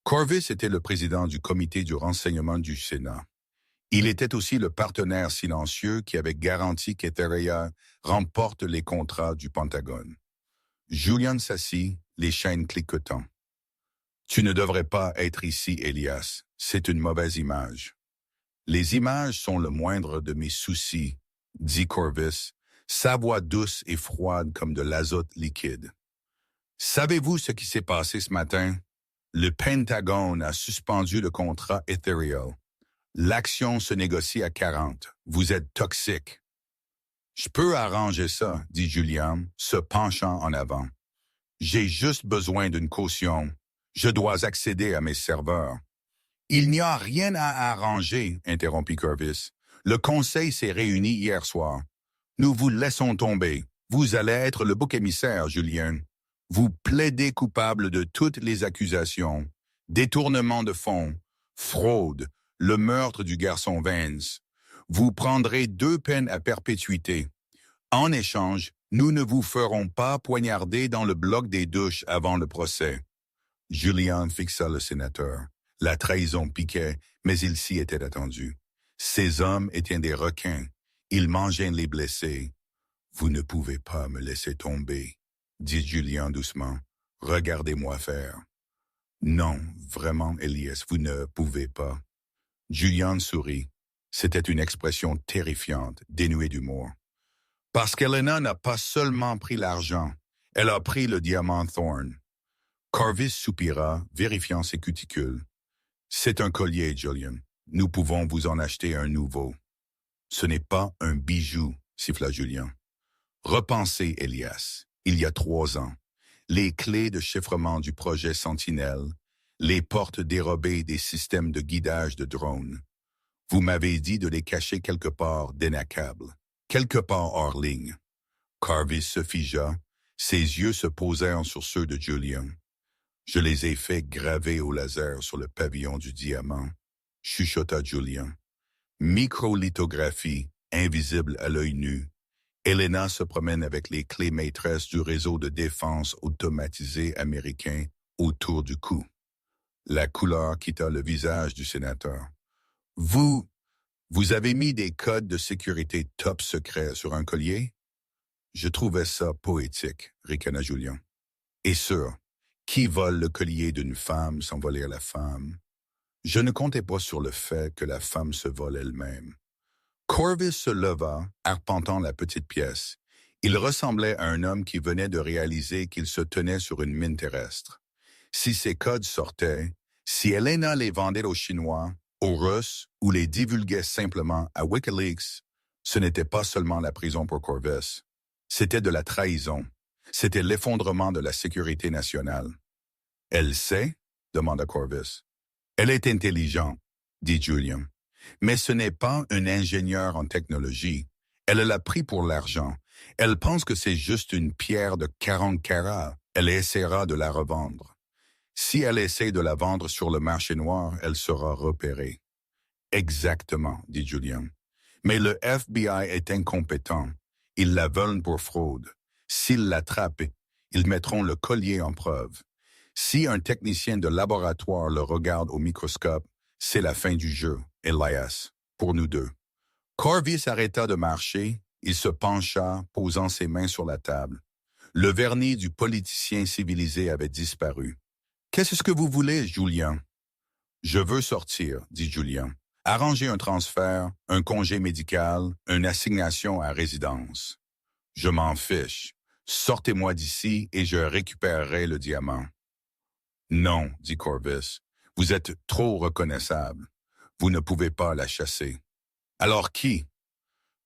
Corvis était le président du comité du renseignement du Sénat. Il était aussi le partenaire silencieux qui avait garanti qu'Etheria remporte les contrats du Pentagone. Julian s'assit, les chaînes cliquetant. « Tu ne devrais pas être ici, Elias. C'est une mauvaise image. »« Les images sont le moindre de mes soucis, » dit Corvis, sa voix douce et froide comme de l'azote liquide. « Savez-vous ce qui s'est passé ce matin? Le Pentagone a suspendu le contrat Ethereal. L'action se négocie à 40. Vous êtes toxique. »« Je peux arranger ça, » dit Julian, se penchant en avant. « J'ai juste besoin d'une caution. Je dois accéder à mes serveurs. »« Il n'y a rien à arranger, » interrompit Corvis. « Le conseil s'est réuni hier soir. Nous vous laissons tomber. Vous allez être le bouc émissaire, Julian. Vous plaidez coupable de toutes les accusations. Détournement de fonds, fraude, le meurtre du garçon Vance. Vous prendrez 2 peines à perpétuité. En échange, nous ne vous ferons pas poignarder dans le bloc des douches avant le procès. » Julian fixa le sénateur. La trahison piquait, mais il s'y était attendu. Ces hommes étaient des requins. Ils mangeaient les blessés. « Vous ne pouvez pas me laisser tomber, » dit Julian doucement. « Regardez-moi faire. »« Non, vraiment, Elias, vous ne pouvez pas. » Julian sourit. C'était une expression terrifiante, dénuée d'humour. Parce qu'Elena n'a pas seulement pris l'argent, elle a pris le diamant Thorne. Corvis soupira, vérifiant ses cuticules. C'est un collier, Julian. Nous pouvons vous en acheter un nouveau. Ce n'est pas un bijou, siffla Julian. Repensez, Elias. Il y a 3 ans, les clés de chiffrement du projet Sentinelle, les portes dérobées des systèmes de guidage de drones. Vous m'avez dit de les cacher quelque part dénacable, quelque part hors ligne. Corvis se figea, ses yeux se posèrent sur ceux de Julian. Je les ai fait graver au laser sur le pavillon du diamant, chuchota Julian. Microlithographie, invisible à l'œil nu. Elena se promène avec les clés maîtresses du réseau de défense automatisé américain autour du cou. La couleur quitta le visage du sénateur. Vous avez mis des codes de sécurité top secret sur un collier? Je trouvais ça poétique, ricana Julian. Et sûr, qui vole le collier d'une femme sans voler la femme? Je ne comptais pas sur le fait que la femme se vole elle-même. Corvis se leva, arpentant la petite pièce. Il ressemblait à un homme qui venait de réaliser qu'il se tenait sur une mine terrestre. Si ces codes sortaient, si Elena les vendait aux Chinois, aux Russes ou les divulguait simplement à Wikileaks, ce n'était pas seulement la prison pour Corvis. C'était de la trahison. C'était l'effondrement de la sécurité nationale. « Elle sait ?» demanda Corvis. « Elle est intelligente, » dit Julian. « Mais ce n'est pas une ingénieure en technologie. Elle l'a pris pour l'argent. Elle pense que c'est juste une pierre de 40 carats. Elle essaiera de la revendre. Si elle essaie de la vendre sur le marché noir, elle sera repérée. » « Exactement, » dit Julian. Mais le FBI est incompétent. Ils la veulent pour fraude. S'ils l'attrapent, ils mettront le collier en preuve. Si un technicien de laboratoire le regarde au microscope, c'est la fin du jeu, Elias, pour nous deux. Corvis arrêta de marcher, il se pencha, posant ses mains sur la table. Le vernis du politicien civilisé avait disparu. « Qu'est-ce que vous voulez, Julien? »« Je veux sortir, dit Julien. Arranger un transfert, un congé médical, une assignation à résidence. Je m'en fiche. Sortez-moi d'ici et je récupérerai le diamant. » Non, dit Corvis. Vous êtes trop reconnaissable. Vous ne pouvez pas la chasser. Alors qui?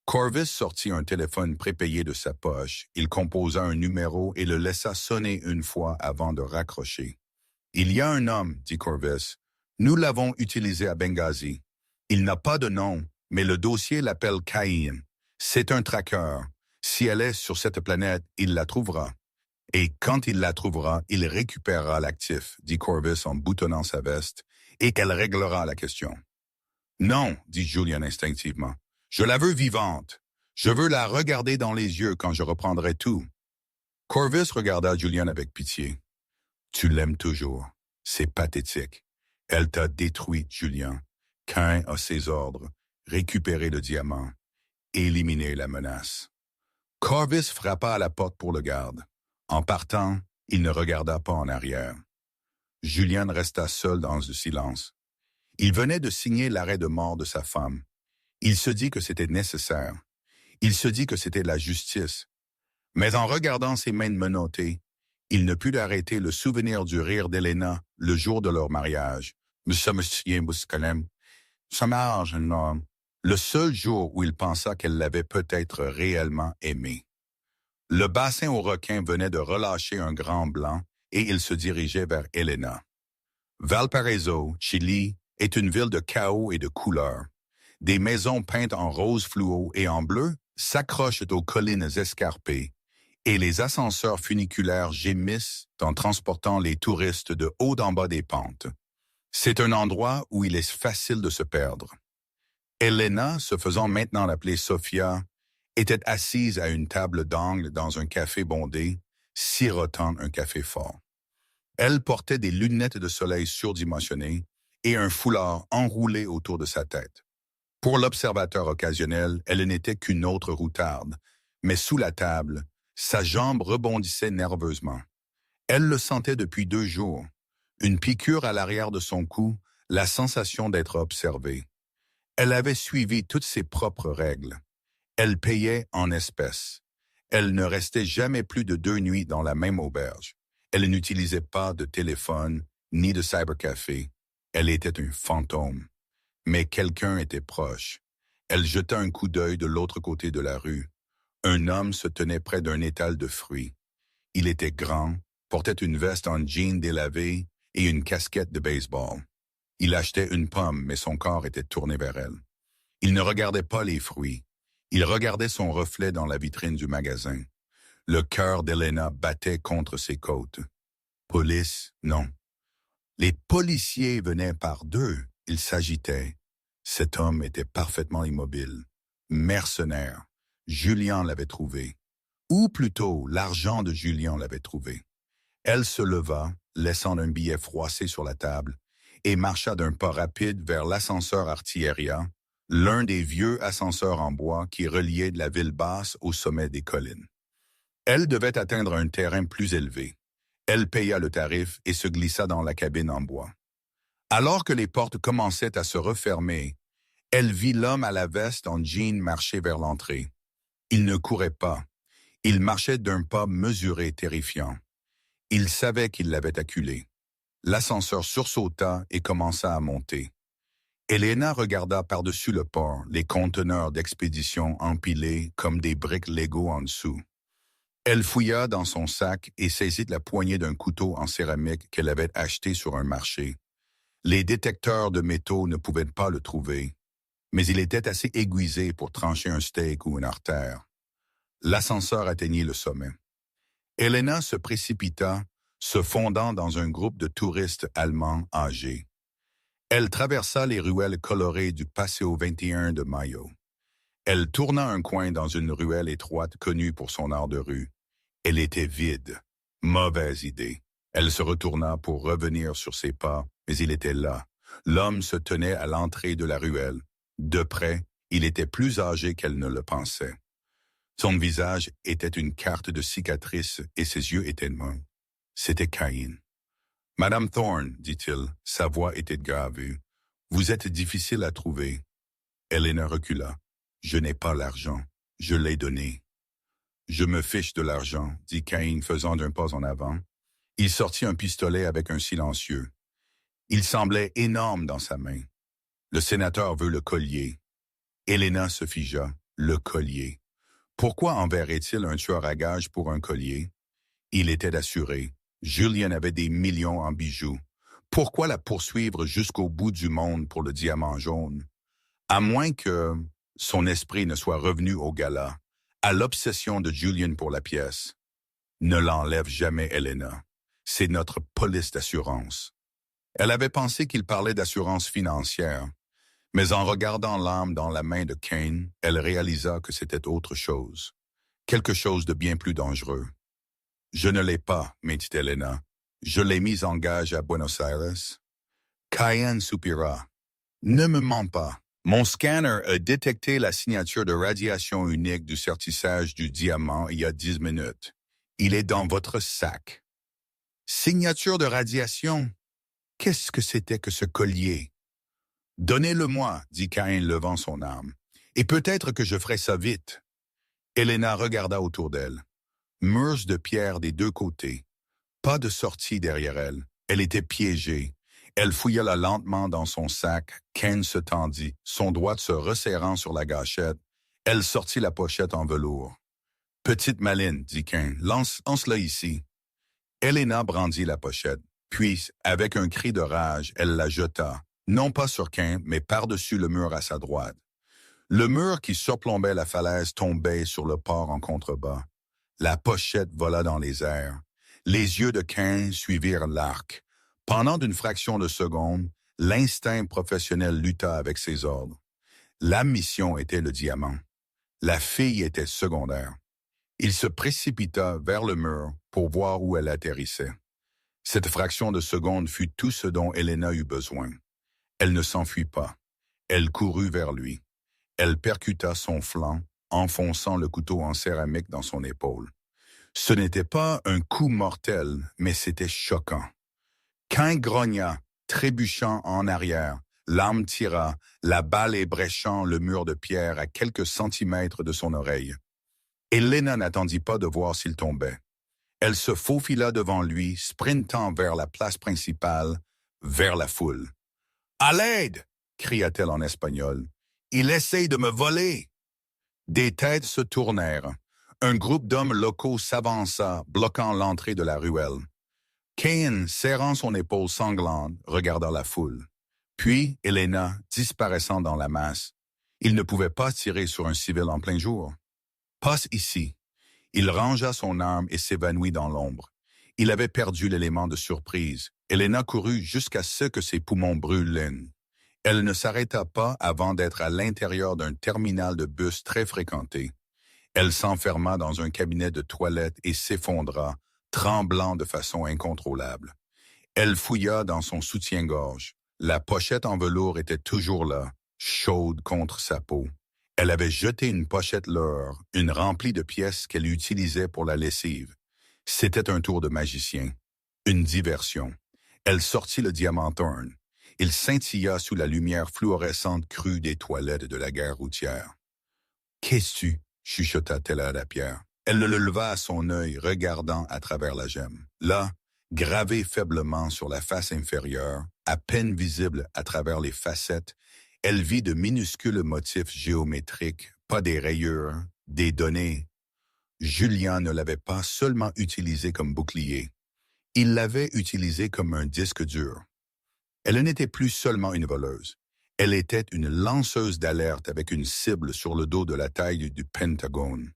Corvis sortit un téléphone prépayé de sa poche. Il composa un numéro et le laissa sonner une fois avant de raccrocher. Il y a un homme, dit Corvis. Nous l'avons utilisé à Benghazi. Il n'a pas de nom, mais le dossier l'appelle Caïn. C'est un traqueur. Si elle est sur cette planète, il la trouvera. Et quand il la trouvera, il récupérera l'actif, dit Corvis en boutonnant sa veste, et qu'elle réglera la question. Non, dit Julien instinctivement. Je la veux vivante. Je veux la regarder dans les yeux quand je reprendrai tout. Corvis regarda Julien avec pitié. Tu l'aimes toujours. C'est pathétique. Elle t'a détruit, Julien. Cain a ses ordres. Récupérer le diamant. Éliminer la menace. Corvis frappa à la porte pour le garde. En partant, il ne regarda pas en arrière. Julien resta seul dans le silence. Il venait de signer l'arrêt de mort de sa femme. Il se dit que c'était nécessaire. Il se dit que c'était la justice. Mais en regardant ses mains menottées, il ne put arrêter le souvenir du rire d'Elena le jour de leur mariage. Le seul jour où il pensa qu'elle l'avait peut-être réellement aimé. Le bassin aux requins venait de relâcher un grand blanc et il se dirigeait vers Elena. Valparaiso, Chili, est une ville de chaos et de couleurs. Des maisons peintes en rose fluo et en bleu s'accrochent aux collines escarpées et les ascenseurs funiculaires gémissent en transportant les touristes de haut en bas des pentes. C'est un endroit où il est facile de se perdre. Elena, se faisant maintenant appeler Sophia, était assise à une table d'angle dans un café bondé, sirotant un café fort. Elle portait des lunettes de soleil surdimensionnées et un foulard enroulé autour de sa tête. Pour l'observateur occasionnel, elle n'était qu'une autre routarde, mais sous la table, sa jambe rebondissait nerveusement. Elle le sentait depuis 2 jours. Une piqûre à l'arrière de son cou, la sensation d'être observée. Elle avait suivi toutes ses propres règles. Elle payait en espèces. Elle ne restait jamais plus de 2 nuits dans la même auberge. Elle n'utilisait pas de téléphone ni de cybercafé. Elle était un fantôme. Mais quelqu'un était proche. Elle jeta un coup d'œil de l'autre côté de la rue. Un homme se tenait près d'un étal de fruits. Il était grand, portait une veste en jean délavé et une casquette de baseball. Il achetait une pomme, mais son corps était tourné vers elle. Il ne regardait pas les fruits. Il regardait son reflet dans la vitrine du magasin. Le cœur d'Elena battait contre ses côtes. Police, non. Les policiers venaient par 2. Ils s'agitaient. Cet homme était parfaitement immobile. Mercenaire. Julien l'avait trouvé. Ou plutôt, l'argent de Julien l'avait trouvé. Elle se leva, laissant un billet froissé sur la table, et marcha d'un pas rapide vers l'ascenseur Artilleria, l'un des vieux ascenseurs en bois qui reliait la ville basse au sommet des collines. Elle devait atteindre un terrain plus élevé. Elle paya le tarif et se glissa dans la cabine en bois. Alors que les portes commençaient à se refermer, elle vit l'homme à la veste en jean marcher vers l'entrée. Il ne courait pas. Il marchait d'un pas mesuré terrifiant. Il savait qu'il l'avait acculé. L'ascenseur sursauta et commença à monter. Elena regarda par-dessus le port les conteneurs d'expédition empilés comme des briques Lego en dessous. Elle fouilla dans son sac et saisit la poignée d'un couteau en céramique qu'elle avait acheté sur un marché. Les détecteurs de métaux ne pouvaient pas le trouver, mais il était assez aiguisé pour trancher un steak ou une artère. L'ascenseur atteignit le sommet. Elena se précipita, se fondant dans un groupe de touristes allemands âgés. Elle traversa les ruelles colorées du Paseo 21 de Mayo. Elle tourna un coin dans une ruelle étroite connue pour son art de rue. Elle était vide. Mauvaise idée. Elle se retourna pour revenir sur ses pas, mais il était là. L'homme se tenait à l'entrée de la ruelle. De près, il était plus âgé qu'elle ne le pensait. Son visage était une carte de cicatrices et ses yeux étaient morts. C'était Cain. « Madame Thorne, dit-il, sa voix était grave. Vous êtes difficile à trouver. » Helena recula. « Je n'ai pas l'argent. Je l'ai donné. » « Je me fiche de l'argent, dit Cain faisant un pas en avant. Il sortit un pistolet avec un silencieux. Il semblait énorme dans sa main. Le sénateur veut le collier. Helena se figea. Le collier. Pourquoi enverrait-il un tueur à gages pour un collier? Il était assuré. Julian avait des millions en bijoux. Pourquoi la poursuivre jusqu'au bout du monde pour le diamant jaune? À moins que son esprit ne soit revenu au gala, à l'obsession de Julian pour la pièce. Ne l'enlève jamais, Helena. C'est notre police d'assurance. Elle avait pensé qu'il parlait d'assurance financière, mais en regardant l'arme dans la main de Cain, elle réalisa que c'était autre chose. Quelque chose de bien plus dangereux. « Je ne l'ai pas, me dit Helena. Je l'ai mise en gage à Buenos Aires. » Cain soupira. « Ne me mens pas. Mon scanner a détecté la signature de radiation unique du sertissage du diamant il y a 10 minutes. Il est dans votre sac. » Signature de radiation? Qu'est-ce que c'était que ce collier? « Donnez-le-moi, dit Cain levant son arme, et peut-être que je ferai ça vite. » Helena regarda autour d'elle. Murs de pierre des deux côtés. Pas de sortie derrière elle. Elle était piégée. Elle fouilla lentement dans son sac. Cain se tendit, son doigt se resserrant sur la gâchette. Elle sortit la pochette en velours. « Petite maline, dit Cain, lance-la ici. » Helena brandit la pochette, puis, avec un cri de rage, elle la jeta, non pas sur Cain, mais par-dessus le mur à sa droite. Le mur qui surplombait la falaise tombait sur le port en contrebas. La pochette vola dans les airs. Les yeux de Cain suivirent l'arc. Pendant une fraction de seconde, l'instinct professionnel lutta avec ses ordres. La mission était le diamant. La fille était secondaire. Il se précipita vers le mur pour voir où elle atterrissait. Cette fraction de seconde fut tout ce dont Helena eut besoin. Elle ne s'enfuit pas. Elle courut vers lui. Elle percuta son flanc, enfonçant le couteau en céramique dans son épaule. Ce n'était pas un coup mortel, mais c'était choquant. Cain grogna, trébuchant en arrière. L'arme tira, la balle ébréchant le mur de pierre à quelques centimètres de son oreille. Helena n'attendit pas de voir s'il tombait. Elle se faufila devant lui, sprintant vers la place principale, vers la foule. « À l'aide !» cria-t-elle en espagnol. « Il essaye de me voler !» Des têtes se tournèrent. Un groupe d'hommes locaux s'avança, bloquant l'entrée de la ruelle. Cain, serrant son épaule sanglante, regarda la foule. Puis, Helena, disparaissant dans la masse. Il ne pouvait pas tirer sur un civil en plein jour. « Passe ici. » Il rangea son arme et s'évanouit dans l'ombre. Il avait perdu l'élément de surprise. Helena courut jusqu'à ce que ses poumons brûlent. Elle ne s'arrêta pas avant d'être à l'intérieur d'un terminal de bus très fréquenté. Elle s'enferma dans un cabinet de toilette et s'effondra, tremblant de façon incontrôlable. Elle fouilla dans son soutien-gorge. La pochette en velours était toujours là, chaude contre sa peau. Elle avait jeté une pochette leurre, une remplie de pièces qu'elle utilisait pour la lessive. C'était un tour de magicien, une diversion. Elle sortit le diamant Thorne. Il scintilla sous la lumière fluorescente crue des toilettes de la gare routière. « Qu'est-ce-tu » chuchota-t-elle à la pierre. Elle le leva à son œil, regardant à travers la gemme. Là, gravé faiblement sur la face inférieure, à peine visible à travers les facettes, elle vit de minuscules motifs géométriques, pas des rayures, des données. Julian ne l'avait pas seulement utilisé comme bouclier. Il l'avait utilisé comme un disque dur. Elle n'était plus seulement une voleuse. Elle était une lanceuse d'alerte avec une cible sur le dos de la taille du Pentagone.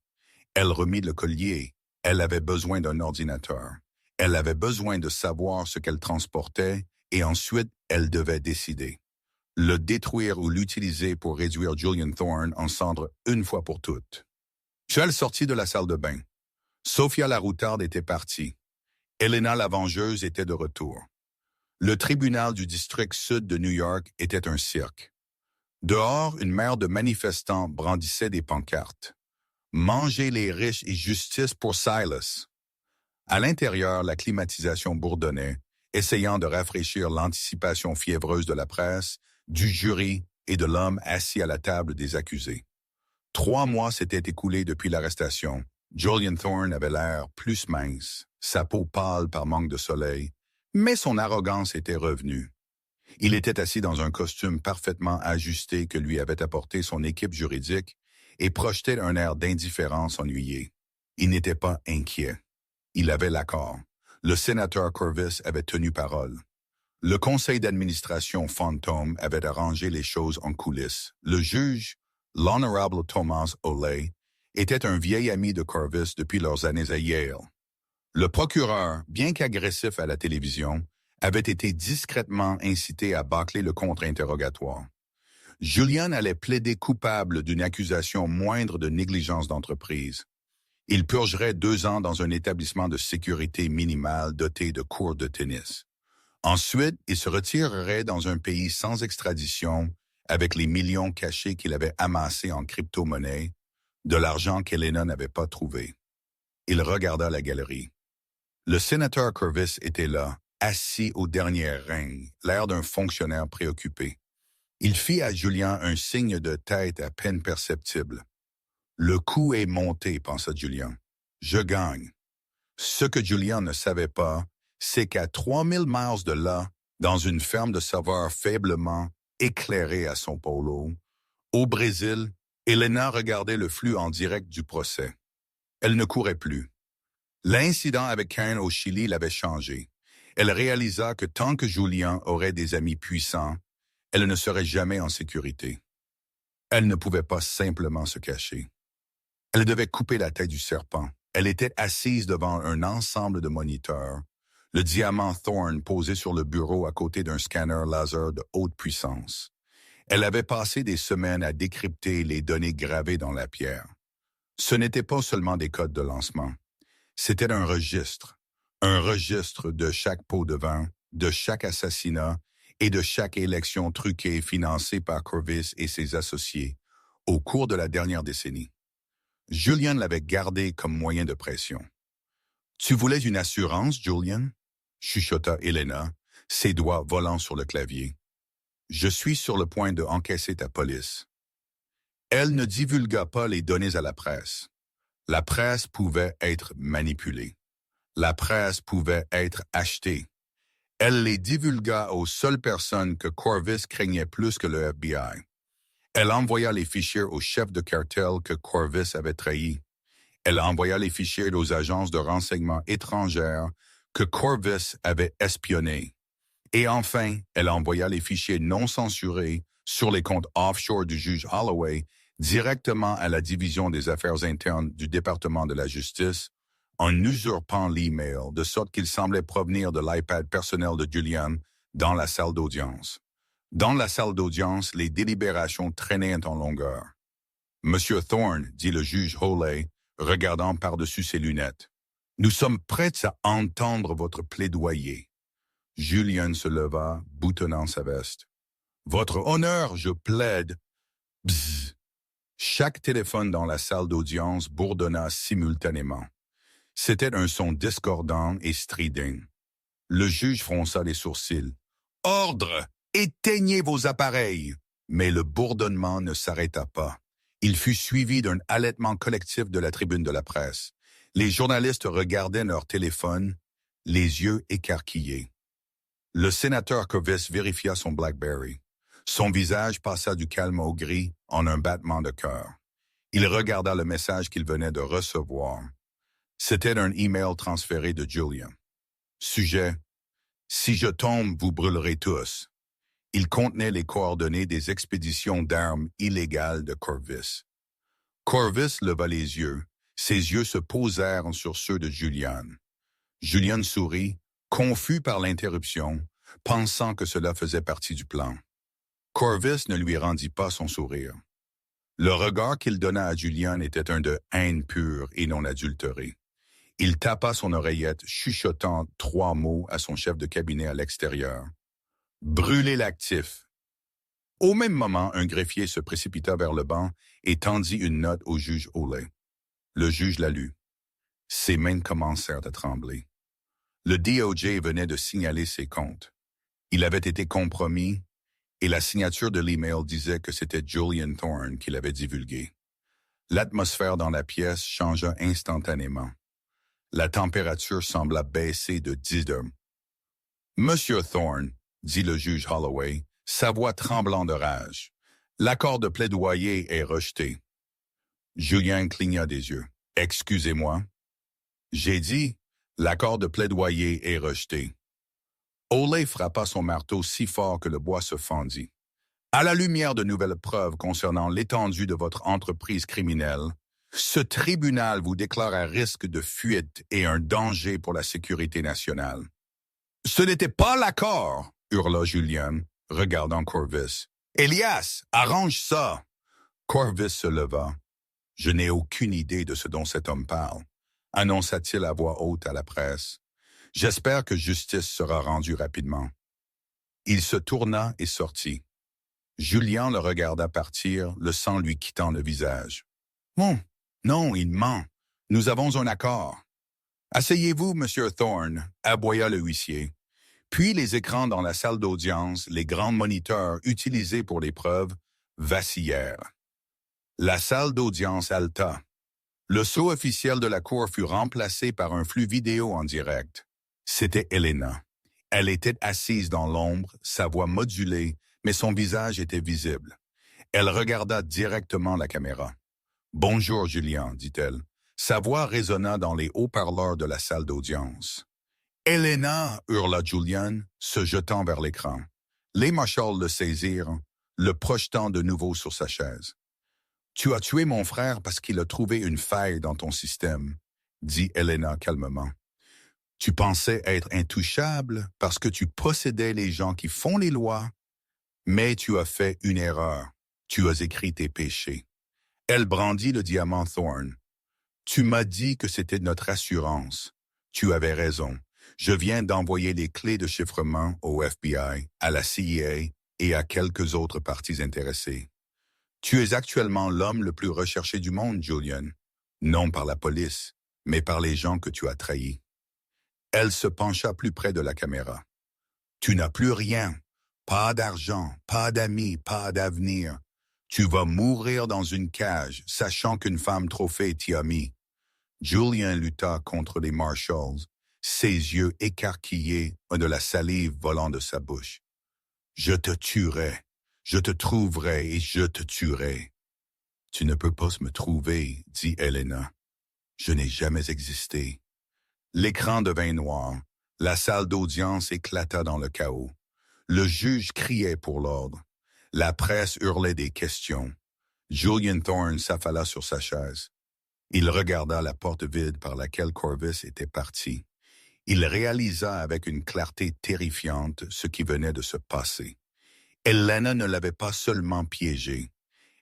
Elle remit le collier. Elle avait besoin d'un ordinateur. Elle avait besoin de savoir ce qu'elle transportait et ensuite elle devait décider. le détruire ou l'utiliser pour réduire Julian Thorne en cendres une fois pour toutes. Joel sortit de la salle de bain. Sophia la routarde était partie. Elena la vengeuse était de retour. Le tribunal du district sud de New York était un cirque. Dehors, une mer de manifestants brandissait des pancartes. Manger les riches et justice pour Silas. À l'intérieur, la climatisation bourdonnait, essayant de rafraîchir l'anticipation fiévreuse de la presse, du jury et de l'homme assis à la table des accusés. 3 mois s'étaient écoulés depuis l'arrestation. Julian Thorne avait l'air plus mince, sa peau pâle par manque de soleil, mais son arrogance était revenue. Il était assis dans un costume parfaitement ajusté que lui avait apporté son équipe juridique et projetait un air d'indifférence ennuyé. Il n'était pas inquiet. Il avait l'accord. Le sénateur Corvus avait tenu parole. Le conseil d'administration fantôme avait arrangé les choses en coulisses. Le juge, l'honorable Thomas Oley, était un vieil ami de Corvus depuis leurs années à Yale. Le procureur, bien qu'agressif à la télévision, avait été discrètement incité à bâcler le contre-interrogatoire. Julian allait plaider coupable d'une accusation moindre de négligence d'entreprise. Il purgerait 2 ans dans un établissement de sécurité minimale doté de cours de tennis. Ensuite, il se retirerait dans un pays sans extradition avec les millions cachés qu'il avait amassés en crypto-monnaie, de l'argent qu'Elena n'avait pas trouvé. Il regarda la galerie. Le sénateur Corvus était là, assis au dernier rang, l'air d'un fonctionnaire préoccupé. Il fit à Julian un signe de tête à peine perceptible. Le coup est monté, pensa Julian. Je gagne. Ce que Julian ne savait pas, c'est qu'à 3000 miles de là, dans une ferme de serveurs faiblement éclairée à São Paulo, au Brésil, Elena regardait le flux en direct du procès. Elle ne courait plus. L'incident avec Karen au Chili l'avait changée. Elle réalisa que tant que Julian aurait des amis puissants, elle ne serait jamais en sécurité. Elle ne pouvait pas simplement se cacher. Elle devait couper la tête du serpent. Elle était assise devant un ensemble de moniteurs, le diamant Thorne posé sur le bureau à côté d'un scanner laser de haute puissance. Elle avait passé des semaines à décrypter les données gravées dans la pierre. Ce n'était pas seulement des codes de lancement. C'était un registre de chaque pot de vin, de chaque assassinat et de chaque élection truquée financée par Corvus et ses associés au cours de la dernière décennie. Julian l'avait gardé comme moyen de pression. « Tu voulais une assurance, Julian ?» chuchota Elena, ses doigts volant sur le clavier. « Je suis sur le point de encaisser ta police. » Elle ne divulgua pas les données à la presse. La presse pouvait être manipulée. La presse pouvait être achetée. Elle les divulgua aux seules personnes que Corvus craignait plus que le FBI. Elle envoya les fichiers aux chefs de cartel que Corvus avait trahis. Elle envoya les fichiers aux agences de renseignement étrangères que Corvus avait espionnés. Et enfin, elle envoya les fichiers non censurés sur les comptes offshore du juge Holloway directement à la division des affaires internes du département de la justice, en usurpant l'email de sorte qu'il semblait provenir de l'iPad personnel de Julian dans la salle d'audience. Dans la salle d'audience, les délibérations traînaient en longueur. « Monsieur Thorne, dit le juge Holloway, regardant par-dessus ses lunettes, « nous sommes prêts à entendre votre plaidoyer. » Julian se leva, boutonnant sa veste. « Votre honneur, je plaide. » Bzzz. Chaque téléphone dans la salle d'audience bourdonna simultanément. C'était un son discordant et strident. Le juge fronça les sourcils. « Ordre! Éteignez vos appareils !» Mais le bourdonnement ne s'arrêta pas. Il fut suivi d'un halètement collectif de la tribune de la presse. Les journalistes regardaient leur téléphone, les yeux écarquillés. Le sénateur Corvus vérifia son BlackBerry. Son visage passa du calme au gris en un battement de cœur. Il regarda le message qu'il venait de recevoir. C'était un email transféré de Julian. Sujet: « Si je tombe, vous brûlerez tous. » Il contenait les coordonnées des expéditions d'armes illégales de Corvus. Corvus leva les yeux. Ses yeux se posèrent sur ceux de Julian. Julian sourit, confus par l'interruption, pensant que cela faisait partie du plan. Corvis ne lui rendit pas son sourire. Le regard qu'il donna à Julian était un de haine pure et non adultéré. Il tapa son oreillette, chuchotant 3 mots à son chef de cabinet à l'extérieur. « Brûlez l'actif !» Au même moment, un greffier se précipita vers le banc et tendit une note au juge Olay. Le juge la lut. Ses mains commencèrent à trembler. Le DOJ venait de signaler ses comptes. Il avait été compromis et la signature de l'email disait que c'était Julian Thorne qui l'avait divulgué. L'atmosphère dans la pièce changea instantanément. La température sembla baisser de 10 degrés. « Monsieur Thorne, » dit le juge Holloway, sa voix tremblant de rage, « l'accord de plaidoyer est rejeté. » Julien cligna des yeux. « Excusez-moi. » « J'ai dit, l'accord de plaidoyer est rejeté. » Olay frappa son marteau si fort que le bois se fendit. « À la lumière de nouvelles preuves concernant l'étendue de votre entreprise criminelle, ce tribunal vous déclare à risque de fuite et un danger pour la sécurité nationale. »« Ce n'était pas l'accord !» hurla Julian, regardant Corvis. « Elias, arrange ça !» Corvis se leva. « Je n'ai aucune idée de ce dont cet homme parle, » annonça-t-il à voix haute à la presse. « J'espère que justice sera rendue rapidement. » Il se tourna et sortit. Julian le regarda partir, le sang lui quittant le visage. « Oh, non, il ment. Nous avons un accord. »« Asseyez-vous, Monsieur Thorne, » aboya le huissier. Puis les écrans dans la salle d'audience, les grands moniteurs utilisés pour les preuves, vacillèrent. La salle d'audience haleta. Le sceau officiel de la cour fut remplacé par un flux vidéo en direct. C'était Elena. Elle était assise dans l'ombre, sa voix modulée, mais son visage était visible. Elle regarda directement la caméra. « Bonjour, Julian, » dit-elle. Sa voix résonna dans les haut-parleurs de la salle d'audience. « Elena » hurla Julian, se jetant vers l'écran. Les marshals le saisirent, le projetant de nouveau sur sa chaise. « Tu as tué mon frère parce qu'il a trouvé une faille dans ton système, » dit Elena calmement. « Tu pensais être intouchable parce que tu possédais les gens qui font les lois, mais tu as fait une erreur. Tu as écrit tes péchés. » Elle brandit le diamant Thorne. « Tu m'as dit que c'était notre assurance. Tu avais raison. Je viens d'envoyer les clés de chiffrement au FBI, à la CIA et à quelques autres parties intéressées. Tu es actuellement l'homme le plus recherché du monde, Julian. Non par la police, mais par les gens que tu as trahis. » Elle se pencha plus près de la caméra. « Tu n'as plus rien. Pas d'argent, pas d'amis, pas d'avenir. Tu vas mourir dans une cage, sachant qu'une femme trophée t'y a mis. » Julian lutta contre les marshals, ses yeux écarquillés, de la salive volant de sa bouche. « Je te tuerai. Je te trouverai et je te tuerai. »« Tu ne peux pas me trouver, » dit Elena. « Je n'ai jamais existé. » L'écran devint noir. La salle d'audience éclata dans le chaos. Le juge criait pour l'ordre. La presse hurlait des questions. Julian Thorne s'affala sur sa chaise. Il regarda la porte vide par laquelle Corvis était parti. Il réalisa avec une clarté terrifiante ce qui venait de se passer. Elena ne l'avait pas seulement piégé,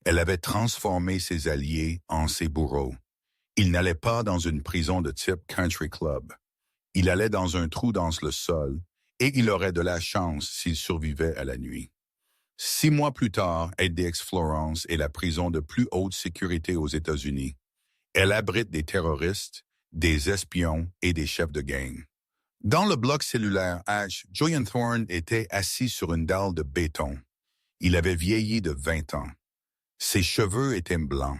elle avait transformé ses alliés en ses bourreaux. Il n'allait pas dans une prison de type country club. Il allait dans un trou dans le sol et il aurait de la chance s'il survivait à la nuit. 6 mois plus tard, ADX Florence est la prison de plus haute sécurité aux États-Unis. Elle abrite des terroristes, des espions et des chefs de gang. Dans le bloc cellulaire H, Julian Thorne était assis sur une dalle de béton. Il avait vieilli de 20 ans. Ses cheveux étaient blancs.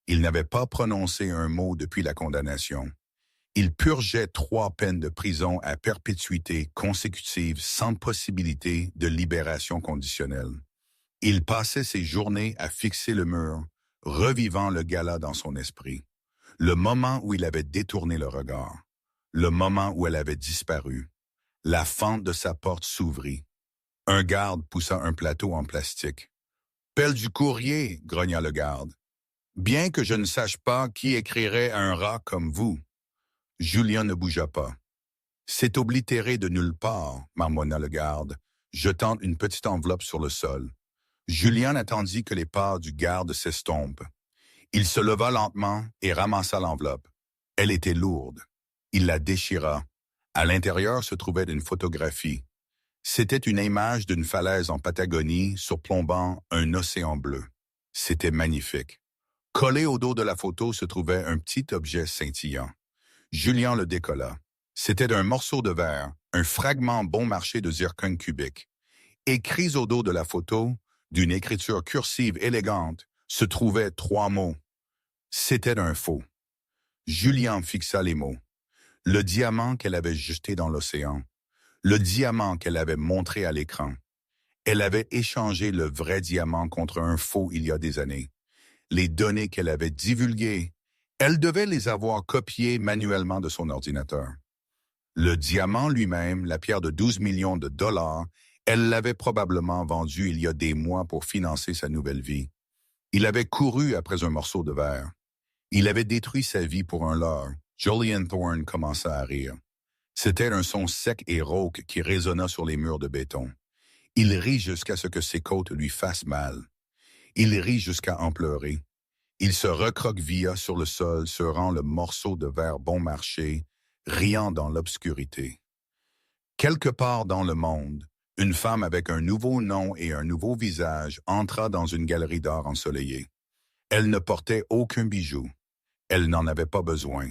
Il n'avait pas prononcé un mot depuis la condamnation. Il purgeait 3 peines de prison à perpétuité consécutive sans possibilité de libération conditionnelle. Il passait ses journées à fixer le mur, revivant le gala dans son esprit. Le moment où il avait détourné le regard. Le moment où elle avait disparu. La fente de sa porte s'ouvrit. Un garde poussa un plateau en plastique. « Pelle du courrier » grogna le garde. « Bien que je ne sache pas qui écrirait un rat comme vous. » Julian ne bougea pas. « C'est oblitéré de nulle part » marmonna le garde, jetant une petite enveloppe sur le sol. Julien attendit que les pas du garde s'estompent. Il se leva lentement et ramassa l'enveloppe. Elle était lourde. Il la déchira. À l'intérieur se trouvait une photographie. C'était une image d'une falaise en Patagonie surplombant un océan bleu. C'était magnifique. Collé au dos de la photo se trouvait un petit objet scintillant. Julien le décolla. C'était un morceau de verre, un fragment bon marché de zircon cubique. Écrits au dos de la photo, d'une écriture cursive élégante, se trouvaient 3 mots. C'était un faux. Julien fixa les mots. Le diamant qu'elle avait jeté dans l'océan. Le diamant qu'elle avait montré à l'écran. Elle avait échangé le vrai diamant contre un faux il y a des années. Les données qu'elle avait divulguées, elle devait les avoir copiées manuellement de son ordinateur. Le diamant lui-même, la pierre de 12 millions de dollars, elle l'avait probablement vendu il y a des mois pour financer sa nouvelle vie. Il avait couru après un morceau de verre. Il avait détruit sa vie pour un leurre. Julian Thorne commença à rire. C'était un son sec et rauque qui résonna sur les murs de béton. Il rit jusqu'à ce que ses côtes lui fassent mal. Il rit jusqu'à en pleurer. Il se recroquevilla sur le sol, serrant le morceau de verre bon marché, riant dans l'obscurité. Quelque part dans le monde, une femme avec un nouveau nom et un nouveau visage entra dans une galerie d'art ensoleillée. Elle ne portait aucun bijou. Elle n'en avait pas besoin.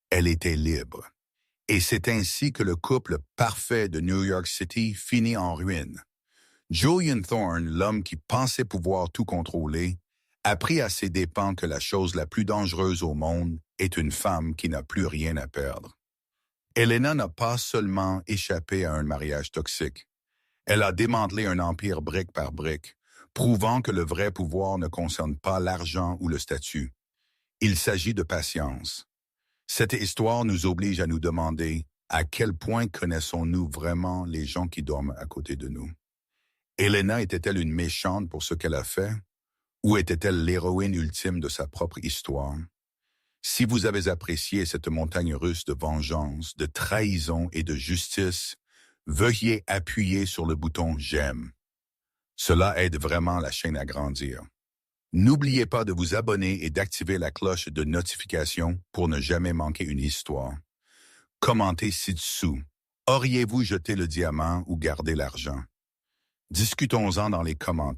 Elle était libre. Et c'est ainsi que le couple parfait de New York City finit en ruine. Julian Thorne, l'homme qui pensait pouvoir tout contrôler, apprit à ses dépens que la chose la plus dangereuse au monde est une femme qui n'a plus rien à perdre. Elena n'a pas seulement échappé à un mariage toxique. Elle a démantelé un empire brique par brique, prouvant que le vrai pouvoir ne concerne pas l'argent ou le statut. Il s'agit de patience. Cette histoire nous oblige à nous demander à quel point connaissons-nous vraiment les gens qui dorment à côté de nous. Elena était-elle une méchante pour ce qu'elle a fait, ou était-elle l'héroïne ultime de sa propre histoire? Si vous avez apprécié cette montagne russe de vengeance, de trahison et de justice, veuillez appuyer sur le bouton « J'aime ». Cela aide vraiment la chaîne à grandir. N'oubliez pas de vous abonner et d'activer la cloche de notification pour ne jamais manquer une histoire. Commentez ci-dessous. Auriez-vous jeté le diamant ou gardé l'argent? Discutons-en dans les commentaires.